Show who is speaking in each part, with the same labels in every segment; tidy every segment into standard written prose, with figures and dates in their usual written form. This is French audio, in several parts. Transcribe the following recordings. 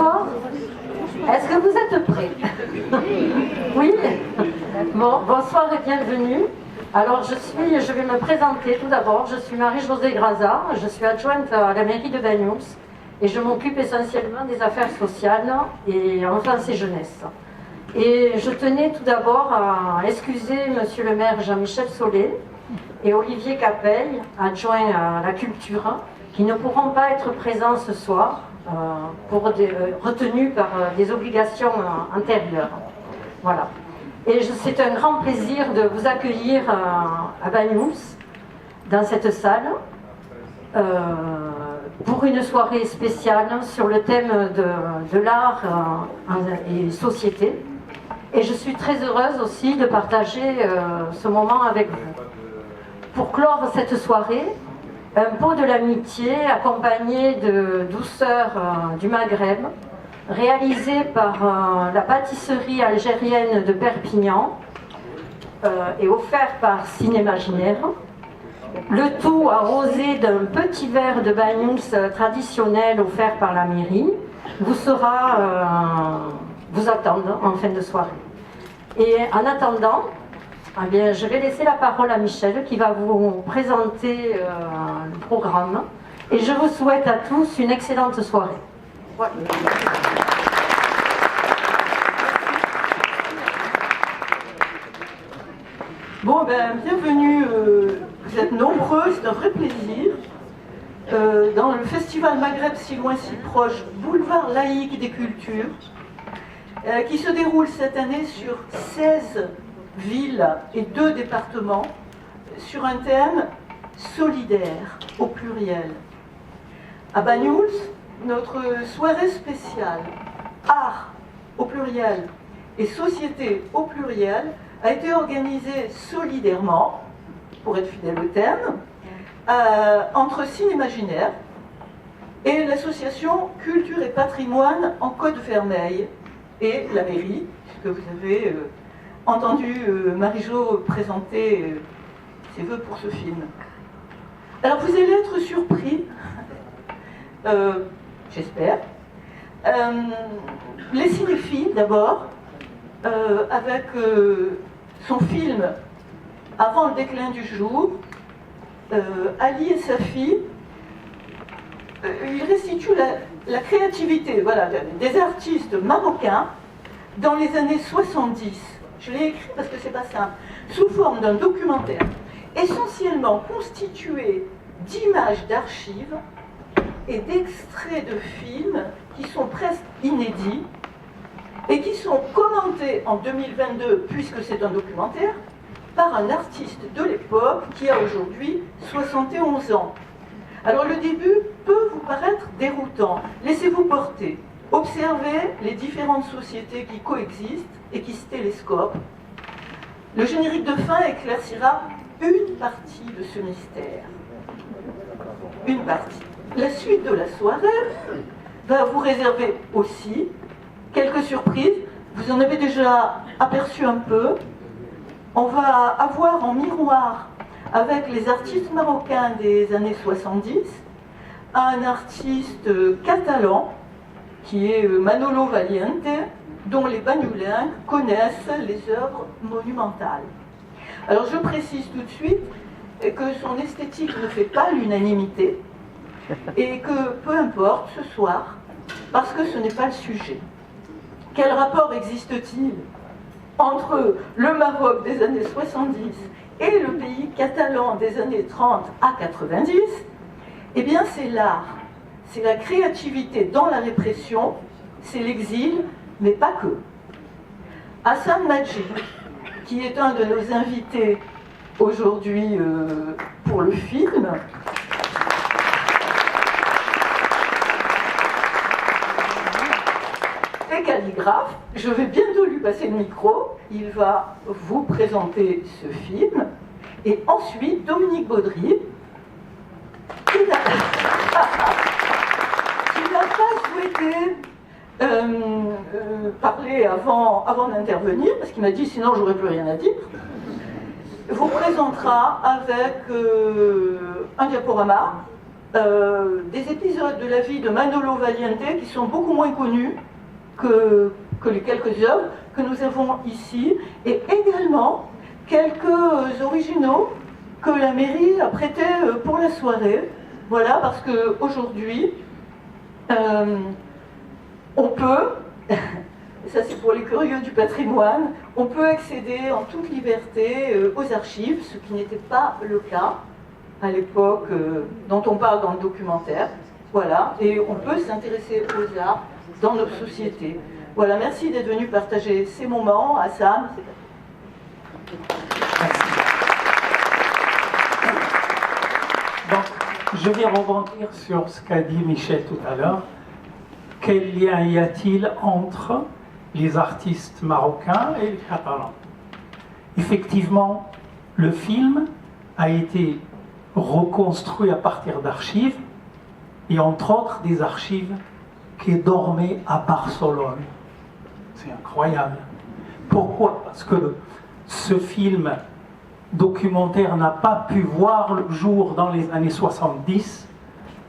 Speaker 1: Bonsoir. Est-ce que vous êtes prêts? Oui. Bon, bonsoir et bienvenue. Alors je vais me présenter tout d'abord. Je suis Marie-Josée Graza, je suis adjointe à la mairie de Banyuls et je m'occupe essentiellement des affaires sociales et enfance et jeunesse. Et je tenais tout d'abord à excuser monsieur le maire Jean-Michel Solé et Olivier Capelle, adjoint à la culture, qui ne pourront pas être présents ce soir, retenus par des obligations antérieures. Voilà. Et c'est un grand plaisir de vous accueillir à Banyuls, dans cette salle, pour une soirée spéciale sur le thème de l'art et société. Et je suis très heureuse aussi de partager ce moment avec vous. Pour clore cette soirée, un pot de l'amitié accompagné de douceur du Maghreb, réalisé par la pâtisserie algérienne de Perpignan et offert par Cinémaginaire. Le tout arrosé d'un petit verre de Banyuls traditionnel offert par la mairie, vous attendre en fin de soirée. Et en attendant, eh bien, je vais laisser la parole à Michel qui va vous présenter le programme. Et je vous souhaite à tous une excellente soirée. Voilà.
Speaker 2: Bon, bienvenue, vous êtes nombreux, c'est un vrai plaisir. Dans le festival Maghreb si loin si proche, boulevard laïque des cultures, qui se déroule cette année sur 16 villes et 2 départements, sur un thème solidaire au pluriel. À Banyuls, notre soirée spéciale art au pluriel et société au pluriel a été organisée solidairement, pour être fidèle au thème, entre Cinémaginaire et l'association Culture et Patrimoine en Côte Vermeille et la mairie, puisque vous avez entendu Marie-Jo présenter ses vœux pour ce film. Alors vous allez être surpris, j'espère. Les cinéphiles d'abord, avec son film Avant le déclin du jour, Ali et sa fille, il restitue la créativité, voilà, des artistes marocains dans les années 70. Je l'ai écrit parce que c'est pas simple, sous forme d'un documentaire essentiellement constitué d'images d'archives et d'extraits de films qui sont presque inédits et qui sont commentés en 2022, puisque c'est un documentaire, par un artiste de l'époque qui a aujourd'hui 71 ans. Alors le début peut vous paraître déroutant. Laissez-vous porter. Observez les différentes sociétés qui coexistent et qui se télescopent. Le générique de fin éclaircira une partie de ce mystère. Une partie. La suite de la soirée va vous réserver aussi quelques surprises. Vous en avez déjà aperçu un peu. On va avoir en miroir avec les artistes marocains des années 70 un artiste catalan qui est Manolo Valiente, dont les Banyulins connaissent les œuvres monumentales. Alors je précise tout de suite que son esthétique ne fait pas l'unanimité et que peu importe ce soir, parce que ce n'est pas le sujet. Quel rapport existe-t-il entre le Maroc des années 70 et le pays catalan des années 30 à 90? Eh bien c'est l'art, c'est la créativité dans la répression, c'est l'exil, mais pas que. Hassan Madji, qui est un de nos invités aujourd'hui pour le film, est calligraphe. Je vais bientôt lui passer le micro. Il va vous présenter ce film. Et ensuite, Dominique Baudry, qui n'a pas souhaité parler avant d'intervenir, parce qu'il m'a dit sinon j'aurais plus rien à dire, vous présentera avec un diaporama des épisodes de la vie de Manolo Valiente qui sont beaucoup moins connus que les quelques œuvres que nous avons ici, et également quelques originaux que la mairie a prêtés pour la soirée. Voilà, parce qu'aujourd'hui, on peut, et ça c'est pour les curieux du patrimoine, on peut accéder en toute liberté aux archives, ce qui n'était pas le cas à l'époque dont on parle dans le documentaire. Voilà, et on peut s'intéresser aux arts dans nos sociétés. Voilà, merci d'être venu partager ces moments. Hassan.
Speaker 3: Merci. Donc, je vais rebondir sur ce qu'a dit Michel tout à l'heure. Quel lien y a-t-il entre les artistes marocains et les catalans? Effectivement, le film a été reconstruit à partir d'archives, et entre autres des archives qui dormaient à Barcelone. C'est incroyable. Pourquoi? Parce que ce film documentaire n'a pas pu voir le jour dans les années 70,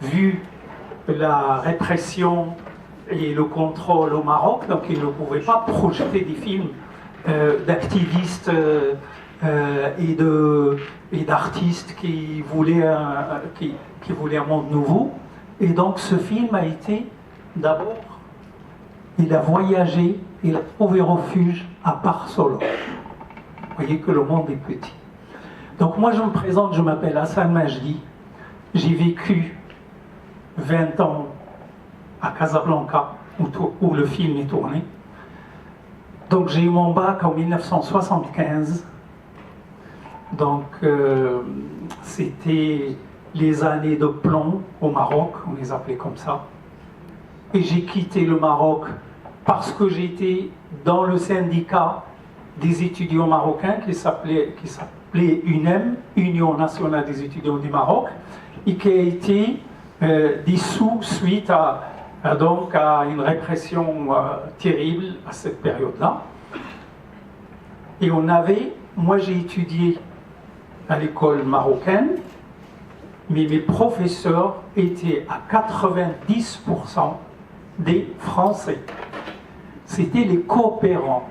Speaker 3: vu la répression et le contrôle au Maroc, donc ils ne pouvaient pas projeter des films d'activistes et d'artistes qui voulaient un monde nouveau. Et donc ce film a été d'abord, il a voyagé, il a trouvé refuge à Barcelone. Vous voyez que le monde est petit. Donc moi je me présente, je m'appelle Hassan Majdi, j'ai vécu 20 ans à Casablanca où le film est tourné. Donc j'ai eu mon bac en 1975. Donc c'était les années de plomb au Maroc, on les appelait comme ça. Et j'ai quitté le Maroc parce que j'étais dans le syndicat des étudiants marocains qui s'appelait UNEM, Union nationale des étudiants du Maroc, et qui a été dissous suite à une répression terrible à cette période-là. Et moi j'ai étudié à l'école marocaine, mais mes professeurs étaient à 90% des Français. C'était les coopérants.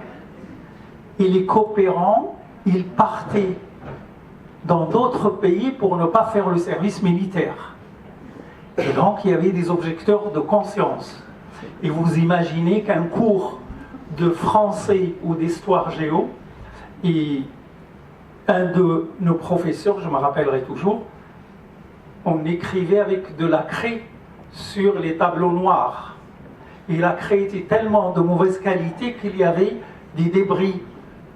Speaker 3: Et les coopérants, ils partaient dans d'autres pays pour ne pas faire le service militaire. Et donc, il y avait des objecteurs de conscience. Et vous imaginez qu'un cours de français ou d'histoire géo, et un de nos professeurs, je me rappellerai toujours, on écrivait avec de la craie sur les tableaux noirs. Et la craie était tellement de mauvaise qualité qu'il y avait des débris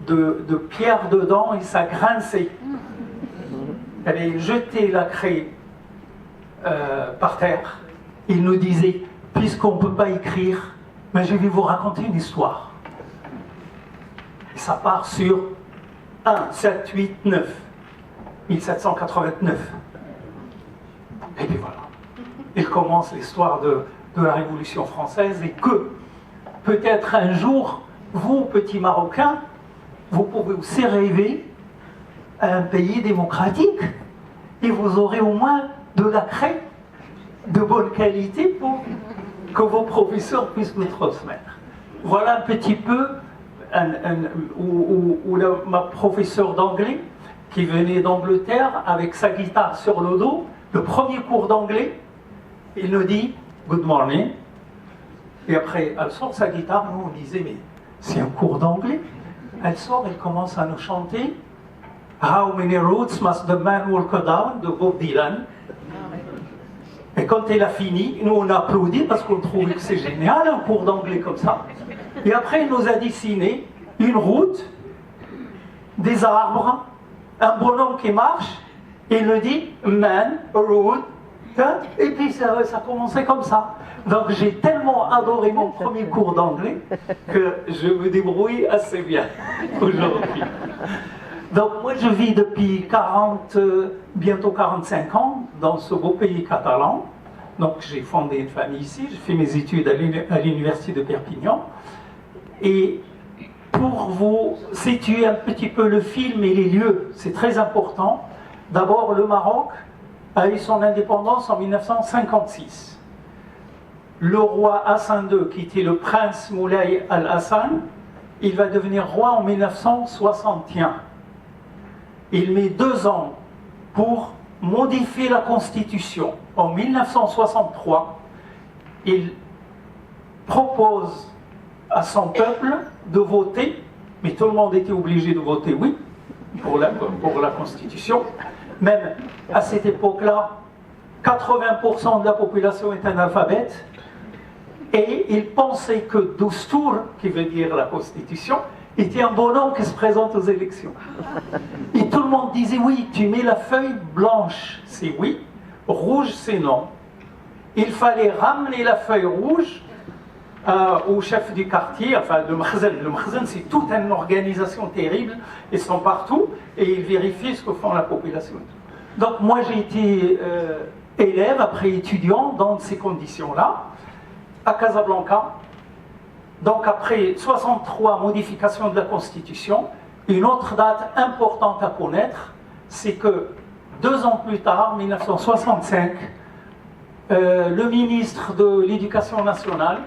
Speaker 3: de pierre dedans et ça grinçait. Il jetait la craie par terre. Il nous disait, puisqu'on ne peut pas écrire, mais je vais vous raconter une histoire. Et ça part sur 1, 7, 8, 9, 1789. Et puis voilà. Il commence l'histoire de la Révolution française et que peut-être un jour, vous, petits Marocains, vous pouvez aussi rêver à un pays démocratique et vous aurez au moins de la craie de bonne qualité pour que vos professeurs puissent nous transmettre. Voilà un petit peu ma professeure d'anglais qui venait d'Angleterre avec sa guitare sur le dos, le premier cours d'anglais, il nous dit « Good morning ». Et après, elle sort sa guitare, nous on disait « Mais c'est un cours d'anglais ». Elle sort, elle commence à nous chanter « How many roads must the man walk down » de Bob Dylan. Et quand elle a fini, nous on a applaudi parce qu'on trouvait que c'est génial, un cours d'anglais comme ça. Et après, elle nous a dessiné une route, des arbres, un bonhomme qui marche, et il nous dit « Man, road ». Et puis ça commençait comme ça. Donc j'ai tellement adoré mon premier cours d'anglais que je me débrouille assez bien aujourd'hui. Donc moi je vis depuis bientôt 45 ans dans ce beau pays catalan. Donc j'ai fondé une famille ici, j'ai fait mes études à l'université de Perpignan. Et pour vous situer un petit peu le film et les lieux, c'est très important. D'abord le Maroc, a eu son indépendance en 1956. Le roi Hassan II, qui était le prince Moulay al-Hassan, il va devenir roi en 1961. Il met 2 ans pour modifier la constitution. En 1963, il propose à son peuple de voter, mais tout le monde était obligé de voter oui pour la constitution. Même à cette époque-là, 80% de la population est analphabète, et il pensait que Doustour, qui veut dire la constitution, était un bonhomme qui se présente aux élections. Et tout le monde disait oui, tu mets la feuille blanche, c'est oui, rouge, c'est non. Il fallait ramener la feuille rouge au chef du quartier, enfin le Makhzen. Le Makhzen, c'est toute une organisation terrible, ils sont partout et ils vérifient ce que font la population. Donc moi j'ai été élève, après étudiant dans ces conditions-là, à Casablanca. Donc après 63 modifications de la Constitution, une autre date importante à connaître, c'est que 2 ans plus tard, 1965, le ministre de l'Éducation nationale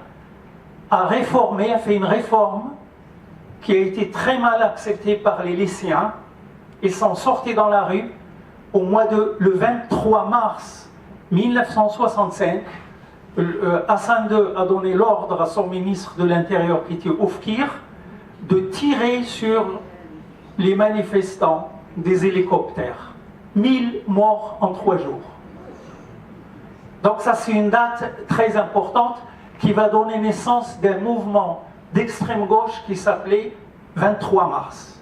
Speaker 3: a fait une réforme qui a été très mal acceptée par les lycéens. Ils sont sortis dans la rue le 23 mars 1965. Hassan II a donné l'ordre à son ministre de l'Intérieur, qui était Oufkir, de tirer sur les manifestants des hélicoptères. 1000 morts en 3 jours. Donc ça, c'est une date très importante qui va donner naissance d'un mouvement d'extrême gauche qui s'appelait 23 mars.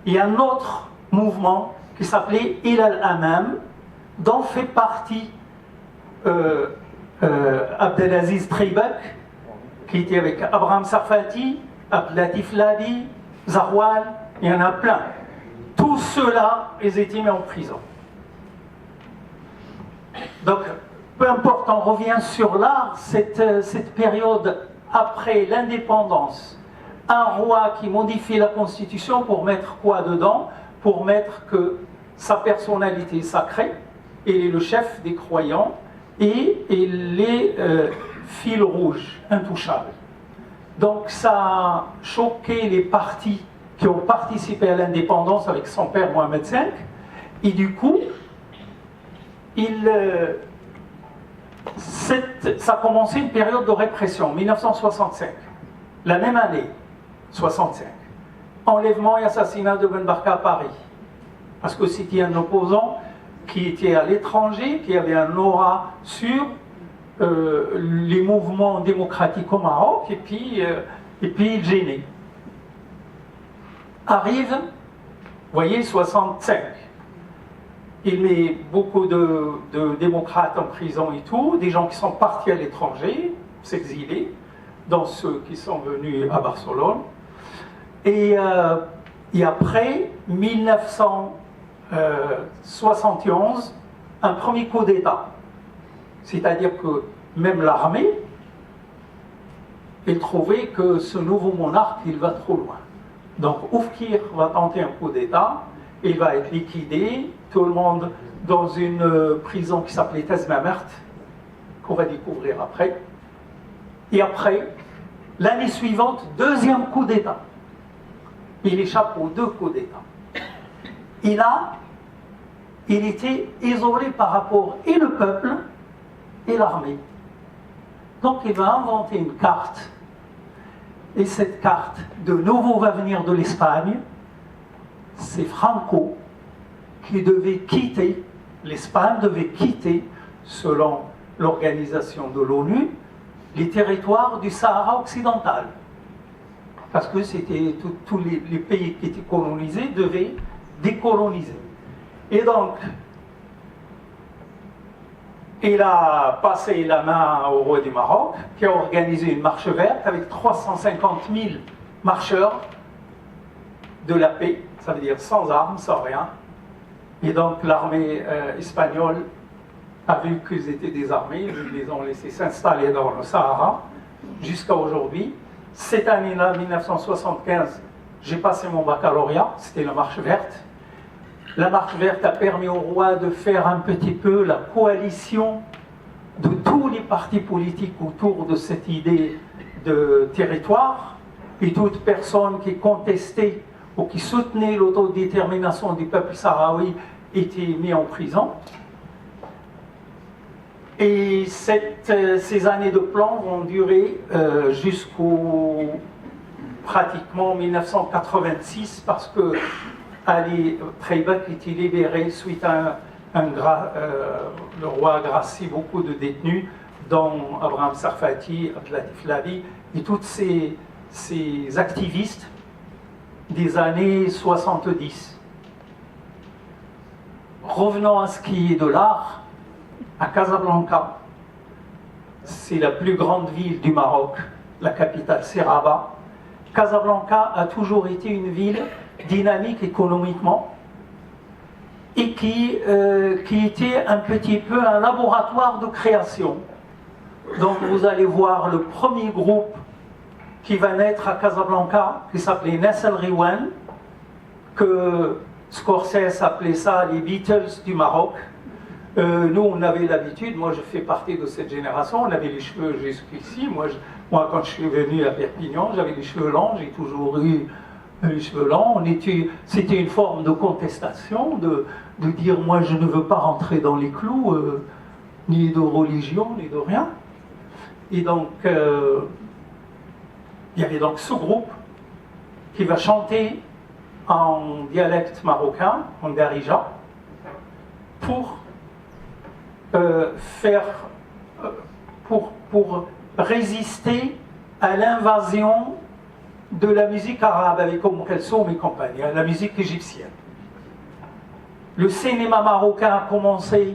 Speaker 3: Il y a un autre mouvement qui s'appelait Ilal Amam, dont fait partie Abdelaziz Treibak, qui était avec Abraham Sarfati, Abdelatif Ladi, Zarwal, il y en a plein. Tous ceux-là, ils étaient mis en prison. Donc, peu importe, on revient sur l'art, cette période après l'indépendance. Un roi qui modifie la constitution pour mettre quoi dedans? Pour mettre que sa personnalité est sacrée, il est le chef des croyants, et il est fil rouge, intouchable. Donc ça a choqué les partis qui ont participé à l'indépendance avec son père Mohamed V, et du coup, ça a commencé une période de répression, 1965. La même année, 65. Enlèvement et assassinat de Ben Barka à Paris. Parce que c'était un opposant qui était à l'étranger, qui avait un aura sur les mouvements démocratiques au Maroc, et puis il gênait. Arrive, vous voyez, 65. Il met beaucoup de démocrates en prison et tout, des gens qui sont partis à l'étranger, s'exiler, dont ceux qui sont venus à Barcelone. Et après, 1971, un premier coup d'État. C'est-à-dire que même l'armée, elle trouvait que ce nouveau monarque, il va trop loin. Donc Oufkir va tenter un coup d'État, il va être liquidé, tout le monde dans une prison qui s'appelait Tazmamert, qu'on va découvrir après. Et après, l'année suivante, deuxième coup d'État. Il échappe aux 2 coups d'État. Et là, il était isolé par rapport et le peuple et l'armée. Donc il va inventer une carte. Et cette carte, de nouveau, va venir de l'Espagne. C'est Franco qui devait quitter, l'Espagne devait quitter, selon l'organisation de l'ONU, les territoires du Sahara occidental. Parce que c'était tous les pays qui étaient colonisés devaient décoloniser. Et donc, il a passé la main au roi du Maroc, qui a organisé une marche verte avec 350 000 marcheurs de la paix, ça veut dire sans armes, sans rien. Et donc l'armée espagnole a vu qu'ils étaient désarmés, ils les ont laissés s'installer dans le Sahara jusqu'à aujourd'hui. Cette année-là, 1975, j'ai passé mon baccalauréat, c'était la marche verte. La Marche verte a permis au roi de faire un petit peu la coalition de tous les partis politiques autour de cette idée de territoire, et toute personne qui contestait ou qui soutenait l'autodétermination du peuple sahraoui était mise en prison. Et ces années de plan vont durer jusqu'au pratiquement 1986, parce que Ali Treibak était libéré suite à le roi a gracié beaucoup de détenus, dont Abraham Sarfati, Abdelatif Lavi et tous ces activistes des années 70. Revenons à ce qui est de l'art. À Casablanca, c'est la plus grande ville du Maroc, la capitale c'est Rabat. Casablanca a toujours été une ville dynamique économiquement et qui était un petit peu un laboratoire de création. Donc vous allez voir le premier groupe qui va naître à Casablanca, qui s'appelait Nas El Riwan, que Scorsese appelait ça les Beatles du Maroc. Nous, on avait l'habitude, moi je fais partie de cette génération, on avait les cheveux jusqu'ici. Moi, quand je suis venu à Perpignan, j'avais les cheveux longs, j'ai toujours eu les cheveux longs. C'était une forme de contestation, de dire moi je ne veux pas rentrer dans les clous, ni de religion, ni de rien. Et donc, il y avait donc ce groupe qui va chanter en dialecte marocain, en darija, pour pour résister à l'invasion de la musique arabe avec Kelsoum et compagnie, à la musique égyptienne. Le cinéma marocain a commencé,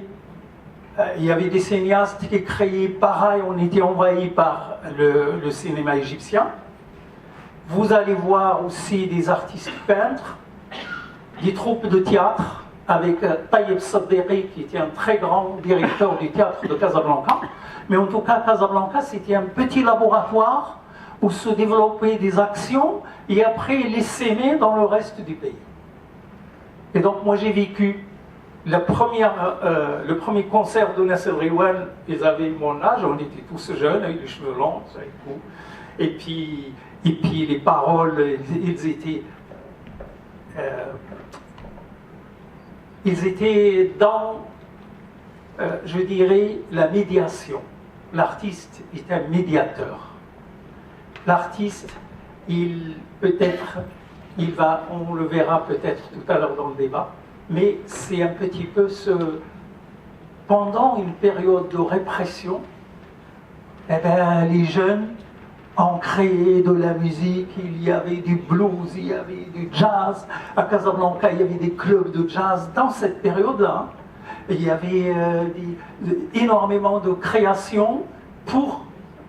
Speaker 3: il y avait des cinéastes qui créaient pareil, on était envahi par le cinéma égyptien. Vous allez voir aussi des artistes peintres, des troupes de théâtre, avec Taïeb Sadeghi, qui était un très grand directeur du théâtre de Casablanca. Mais en tout cas, Casablanca, c'était un petit laboratoire où se développaient des actions et après les s'aimer dans le reste du pays. Et donc moi j'ai vécu le premier concert de Nas El Riwan, ils avaient mon âge, on était tous jeunes, avec les cheveux longs, ça et tout. Et puis les paroles, ils étaient dans, je dirais, la médiation. L'artiste est un médiateur. L'artiste, on le verra peut-être tout à l'heure dans le débat, mais c'est un petit peu pendant une période de répression, les jeunes ont créé de la musique, il y avait du blues, il y avait du jazz. À Casablanca, il y avait des clubs de jazz. Dans cette période-là, il y avait énormément de créations pour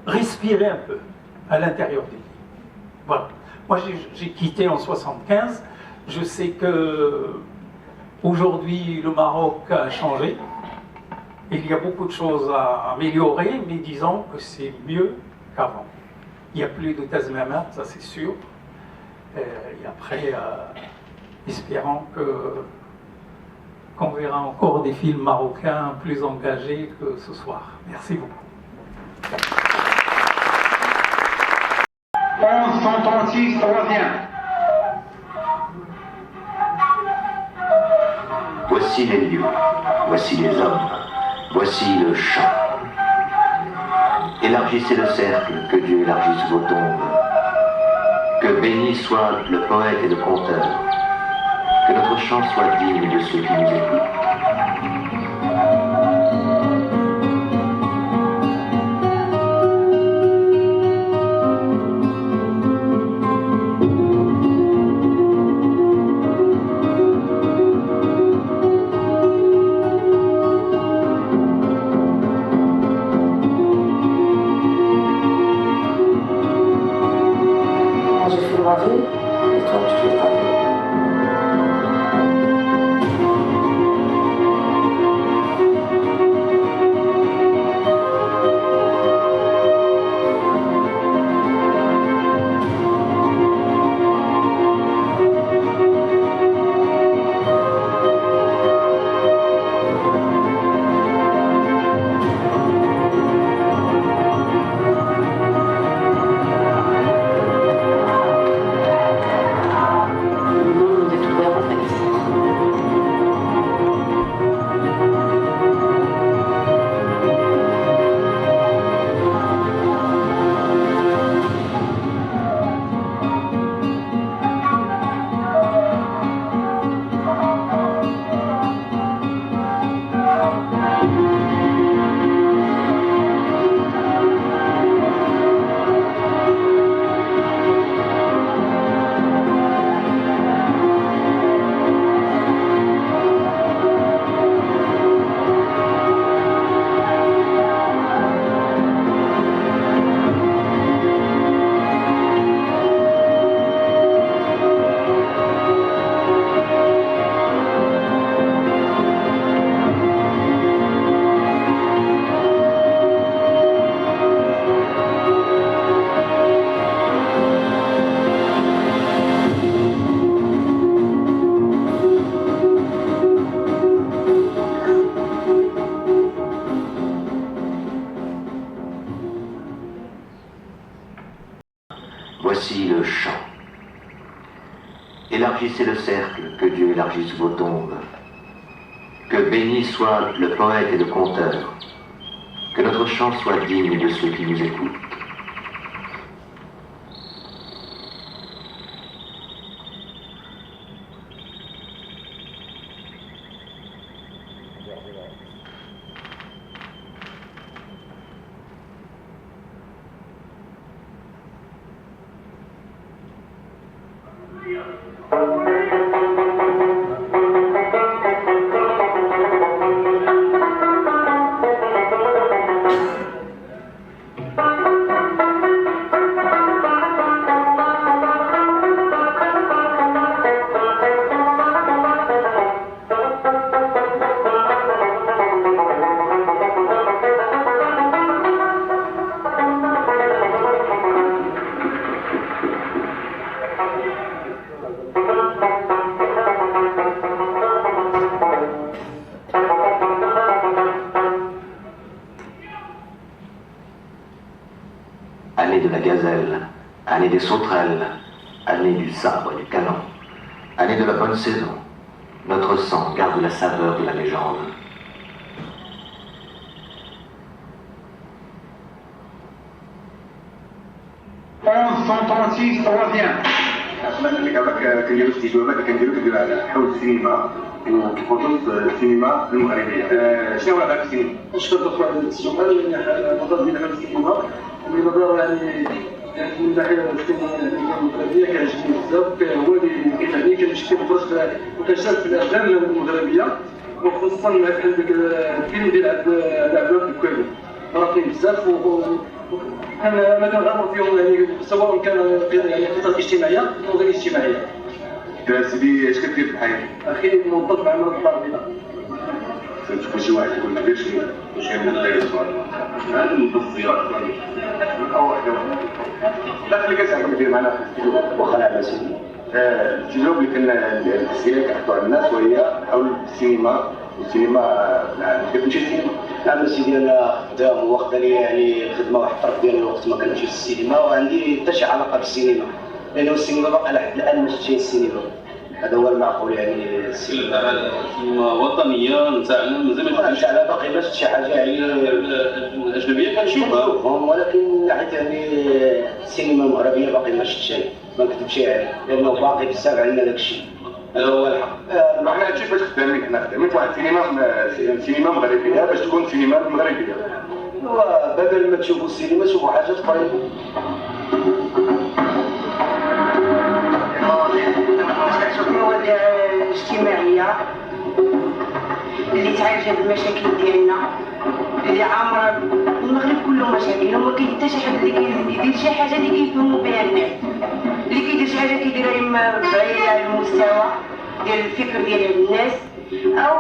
Speaker 3: respirer un peu à l'intérieur du pays. Voilà. Moi, j'ai quitté en 1975. Je sais que aujourd'hui, le Maroc a changé. Il y a beaucoup de choses à améliorer, mais disons que c'est mieux qu'avant. Il n'y a plus de Tazmamat, ça c'est sûr. Et après, espérons qu'on verra encore des films marocains plus engagés que ce soir. Merci beaucoup.
Speaker 4: 1136 revient. Voici les lieux, voici les hommes, voici le chant. Élargissez le cercle, que Dieu élargisse vos tombes. Que béni soit le poète et le conteur. Que notre chant soit digne de ceux qui nous écoutent.
Speaker 5: Et toi, tu fais pavé.
Speaker 4: Voici le chant. Élargissez le cercle, que Dieu élargisse vos tombes. Que béni soit le poète et le conteur. Que notre chant soit digne de ceux qui nous écoutent. Année de la gazelle, année des sauterelles, année du sabre et du canon, année de la bonne saison. Notre sang garde la saveur de la légende.
Speaker 5: الافلام اللي قبل كنديروا استجوابات كنديروا حول السينما وبخصوص السينما المغربيه. شنو هو هذا السينما؟
Speaker 6: نشكر اخويا على السؤال لان نظر بنا في السينما من نظر يعني من ناحيه السينما المغربيه كيعجبني بزاف هو اللي كيخليني كنشكل فرص وكنشارك في الافلام المغربيه وخصوصا بحال داك الفيلم ديال عبد الكويبي رائعين بزاف انا ما كنغامر فيهم يعني سواء كان يعني قصص اجتماعيه او غير اجتماعيه.
Speaker 5: سيدي اش كدير في الحياه؟
Speaker 6: اخي موظف مع عمل الدار البيضاء.
Speaker 5: تكون شي واحد يقول لك شي من الديريكتور هذا الموظف السيارة او واحد لا خليك اسالك دير معنا
Speaker 7: واخا على سيدي
Speaker 5: التجربه اللي كنا الاسئله كنحطوا على الناس وهي حول السينما والسينما كتمشي السينما.
Speaker 7: نعم سيدي انا خدام واخد لي يعني خدمه واحد الطرف ديال الوقت ما كنمشيش للسينما وعندي حتى شي علاقه بالسينما لانه السينما باقي لحد الان ما شفتش السينما هذا هو المعقول يعني
Speaker 8: السينما وطنيه نتاعنا مازال ما
Speaker 7: نتاعنا باقي ما شفت شي حاجه يعني
Speaker 8: الاجنبيه كنشوفهم
Speaker 7: ولكن حيت يعني السينما المغربيه باقي ما شفتش ما نكذبش يعني لانه باقي بزاف عندنا داك الشيء هذا هو الحق.
Speaker 5: حنا هادشي فاش خدامين حنا خدامين في واحد السينما مغربيه باش تكون سينما مغربيه.
Speaker 7: بدل ما تشوفوا السينما شوفوا حاجات اخرى.
Speaker 9: مواضيع اجتماعيه اللي تعالج المشاكل ديالنا اللي عامره المغرب كله مشاكل وما كاين حتى شي حد اللي كيدير شي حاجه اللي كيفهموا بها الناس اللي كيدير شي حاجه كيديرها اما بعيده على المستوى ديال الفكر ديال الناس او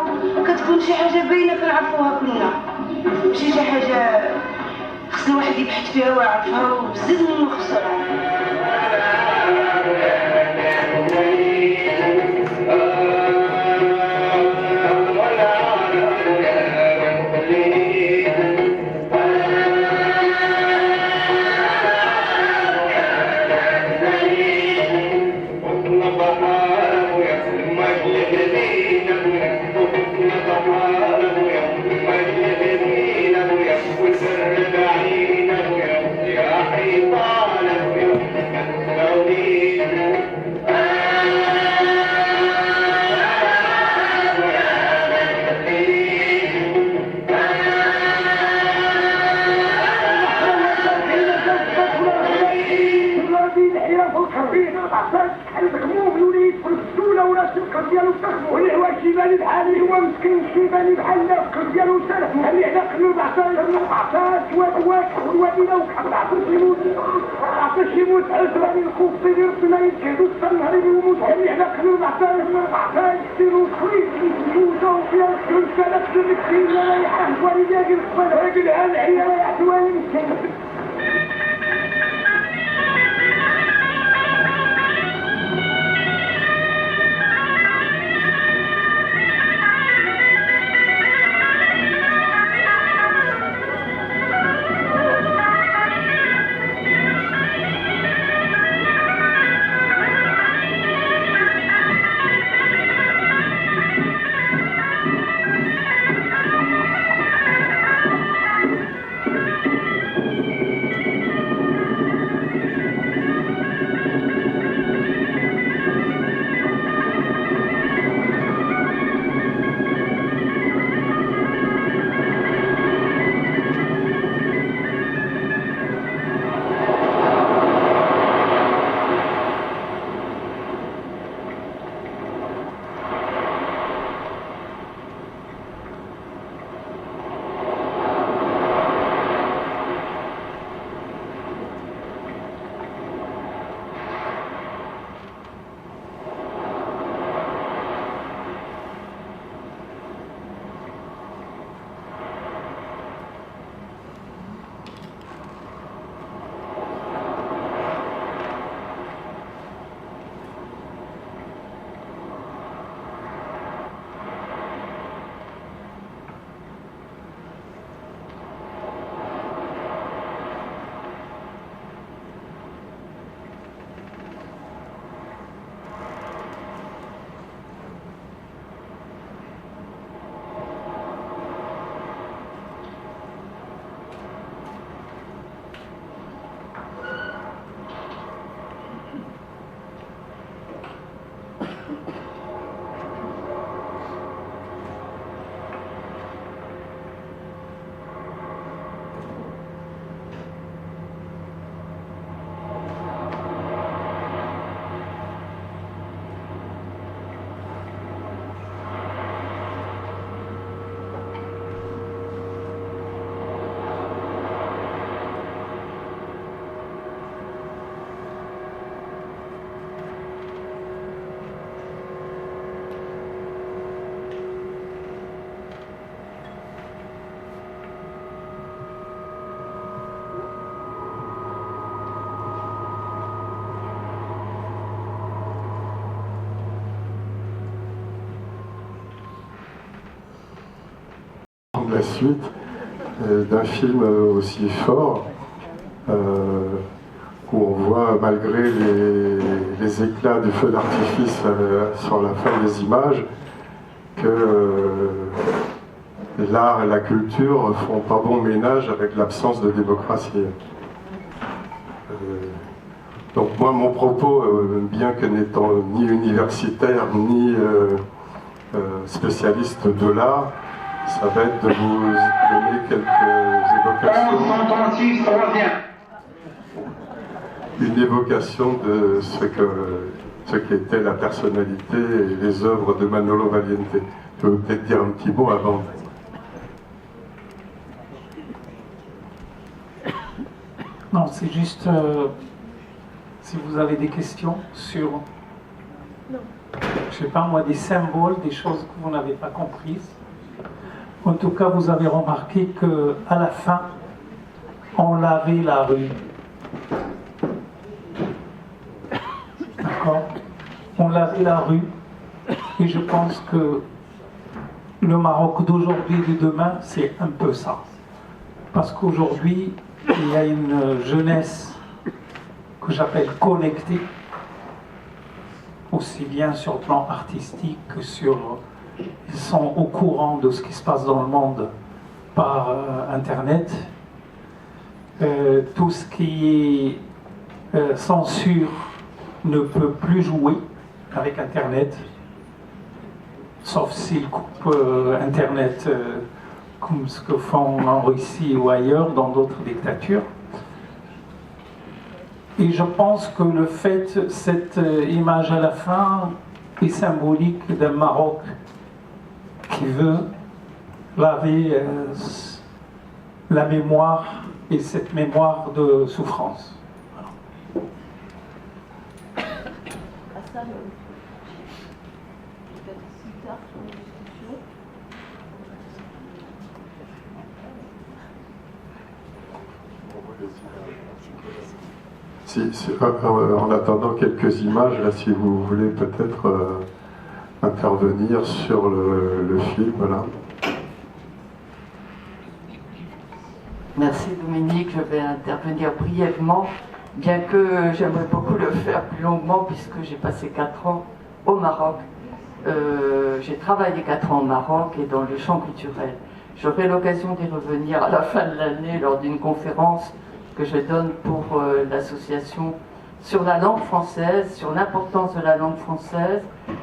Speaker 9: كتكون شي حاجه باينه كنعرفوها كلنا ماشي شي حاجه خص الواحد يبحث فيها ويعرفها وبزاف منه خصو
Speaker 10: وسر بعينه يا حيطانه
Speaker 6: عطاك شحال مخموم الوليد في البطوله ولا الشبكه ديالو تخمو واللي هو الشيباني بحالي هو مسكين الشيباني بحالنا الشبكه ديالو سالح اللي حنا قلوب عطاك وادواك والوادينا وكحل عطاش يموت عطاش يموت عزراني الخوف سيدي ربنا يجهدو الصنهري ويموت اللي حنا قلوب عطاك سيرو خريج يوزو فيها الرسالة المسكين لا يحب والداك الخبر هاقلها العيال يعطوها المسكين
Speaker 10: La suite d'un film aussi fort où on voit malgré les éclats du feu d'artifice sur la fin des images que l'art et la culture font pas bon ménage avec l'absence de démocratie. Donc moi mon propos, bien que n'étant ni universitaire ni spécialiste de l'art, ça va être de vous donner quelques évocations. Une évocation de ce qu'était la personnalité et les œuvres de Manolo Valiente. Je vais peut-être dire un petit mot avant.
Speaker 3: Non, c'est juste si vous avez des questions sur, je sais pas moi, des symboles, des choses que vous n'avez pas comprises. En tout cas, vous avez remarqué qu'à la fin, on lavait la rue. D'accord ? On lavait la rue. Et je pense que le Maroc d'aujourd'hui et de demain, c'est un peu ça. Parce qu'aujourd'hui, il y a une jeunesse que j'appelle connectée, aussi bien sur le plan artistique que sur... Ils sont au courant de ce qui se passe dans le monde par Internet. Tout ce qui est censure ne peut plus jouer avec Internet, sauf s'ils coupent Internet comme ce que font en Russie ou ailleurs, dans d'autres dictatures. Et je pense que le fait, cette image à la fin est symbolique d'un Maroc qui veut laver la mémoire et cette mémoire de souffrance.
Speaker 10: En attendant quelques images, là, si vous voulez peut-être intervenir sur le film, là.
Speaker 11: Merci Dominique, je vais intervenir brièvement, bien que j'aimerais beaucoup le faire plus longuement puisque j'ai passé 4 ans au Maroc. J'ai travaillé 4 ans au Maroc et dans le champ culturel. J'aurai l'occasion d'y revenir à la fin de l'année lors d'une conférence que je donne pour l'association sur la langue française, sur l'importance de la langue française,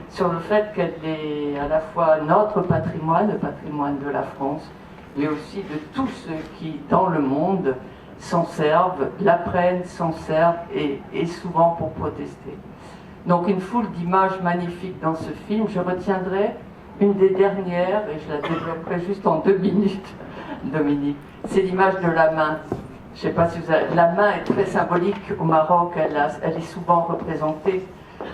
Speaker 11: sur le fait qu'elle est à la fois notre patrimoine, le patrimoine de la France, mais aussi de tous ceux qui, dans le monde, s'en servent, l'apprennent, s'en servent et souvent pour protester. Donc une foule d'images magnifiques dans ce film. Je retiendrai une des dernières, et je la développerai juste en 2 minutes, Dominique. C'est l'image de la main. Je ne sais pas si vous avez... La main est très symbolique au Maroc, elle est souvent représentée.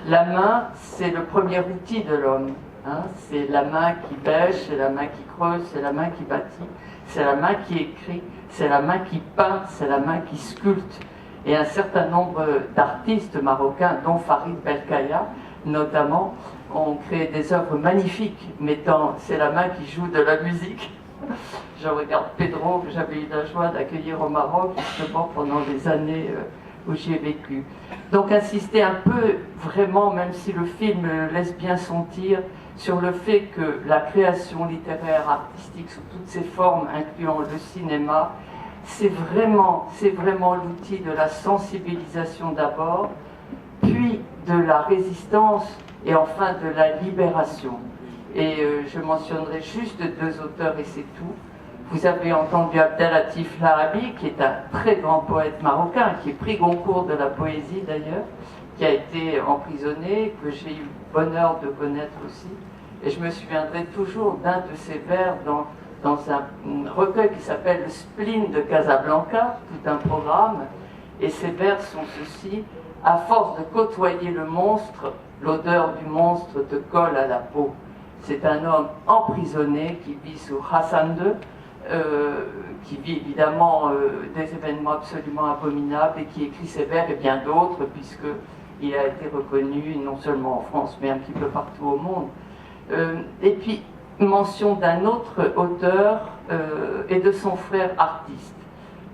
Speaker 11: La main, c'est le premier outil de l'homme. Hein, c'est la main qui bêche, c'est la main qui creuse, c'est la main qui bâtit, c'est la main qui écrit, c'est la main qui peint, c'est la main qui sculpte. Et un certain nombre d'artistes marocains, dont Farid Belkaya notamment, ont créé des œuvres magnifiques mettant, c'est la main qui joue de la musique. Je regarde Pedro, que j'avais eu la joie d'accueillir au Maroc, justement pendant les années où j'y ai vécu. Donc insister un peu, vraiment, même si le film laisse bien sentir, sur le fait que la création littéraire, artistique, sous toutes ses formes, incluant le cinéma, c'est vraiment l'outil de la sensibilisation d'abord, puis de la résistance et enfin de la libération. Et je mentionnerai juste 2 auteurs et c'est tout. Vous avez entendu Abdelatif Lahabi, qui est un très grand poète marocain, qui est prix Goncourt de la poésie d'ailleurs, qui a été emprisonné, que j'ai eu le bonheur de connaître aussi. Et je me souviendrai toujours d'un de ses vers dans un recueil qui s'appelle Le Spleen de Casablanca, tout un programme. Et ces vers sont ceux-ci: à force de côtoyer le monstre, l'odeur du monstre te colle à la peau. C'est un homme emprisonné qui vit sous Hassan II, qui vit évidemment des événements absolument abominables et qui écrit ses vers et bien d'autres, puisqu'il a été reconnu non seulement en France, mais un petit peu partout au monde. Et puis, mention d'un autre auteur et de son frère artiste.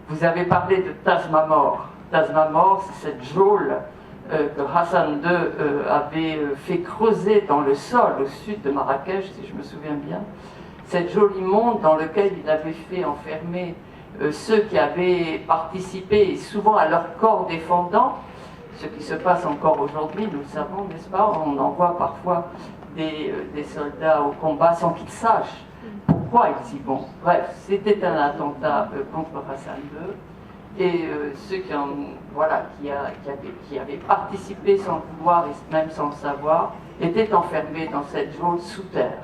Speaker 11: Vous avez parlé de Tazmamor. Tazmamor, c'est cette geôle que Hassan II avait fait creuser dans le sol au sud de Marrakech, si je me souviens bien. Cette geôle immonde dans laquelle il avait fait enfermer ceux qui avaient participé, et souvent à leur corps défendant, ce qui se passe encore aujourd'hui, nous le savons, n'est-ce pas? On envoie parfois des soldats au combat sans qu'ils sachent pourquoi ils y vont. Bref, c'était un attentat contre Hassan II. Et ceux qui avaient participé sans le vouloir et même sans le savoir, étaient enfermés dans cette geôle sous terre.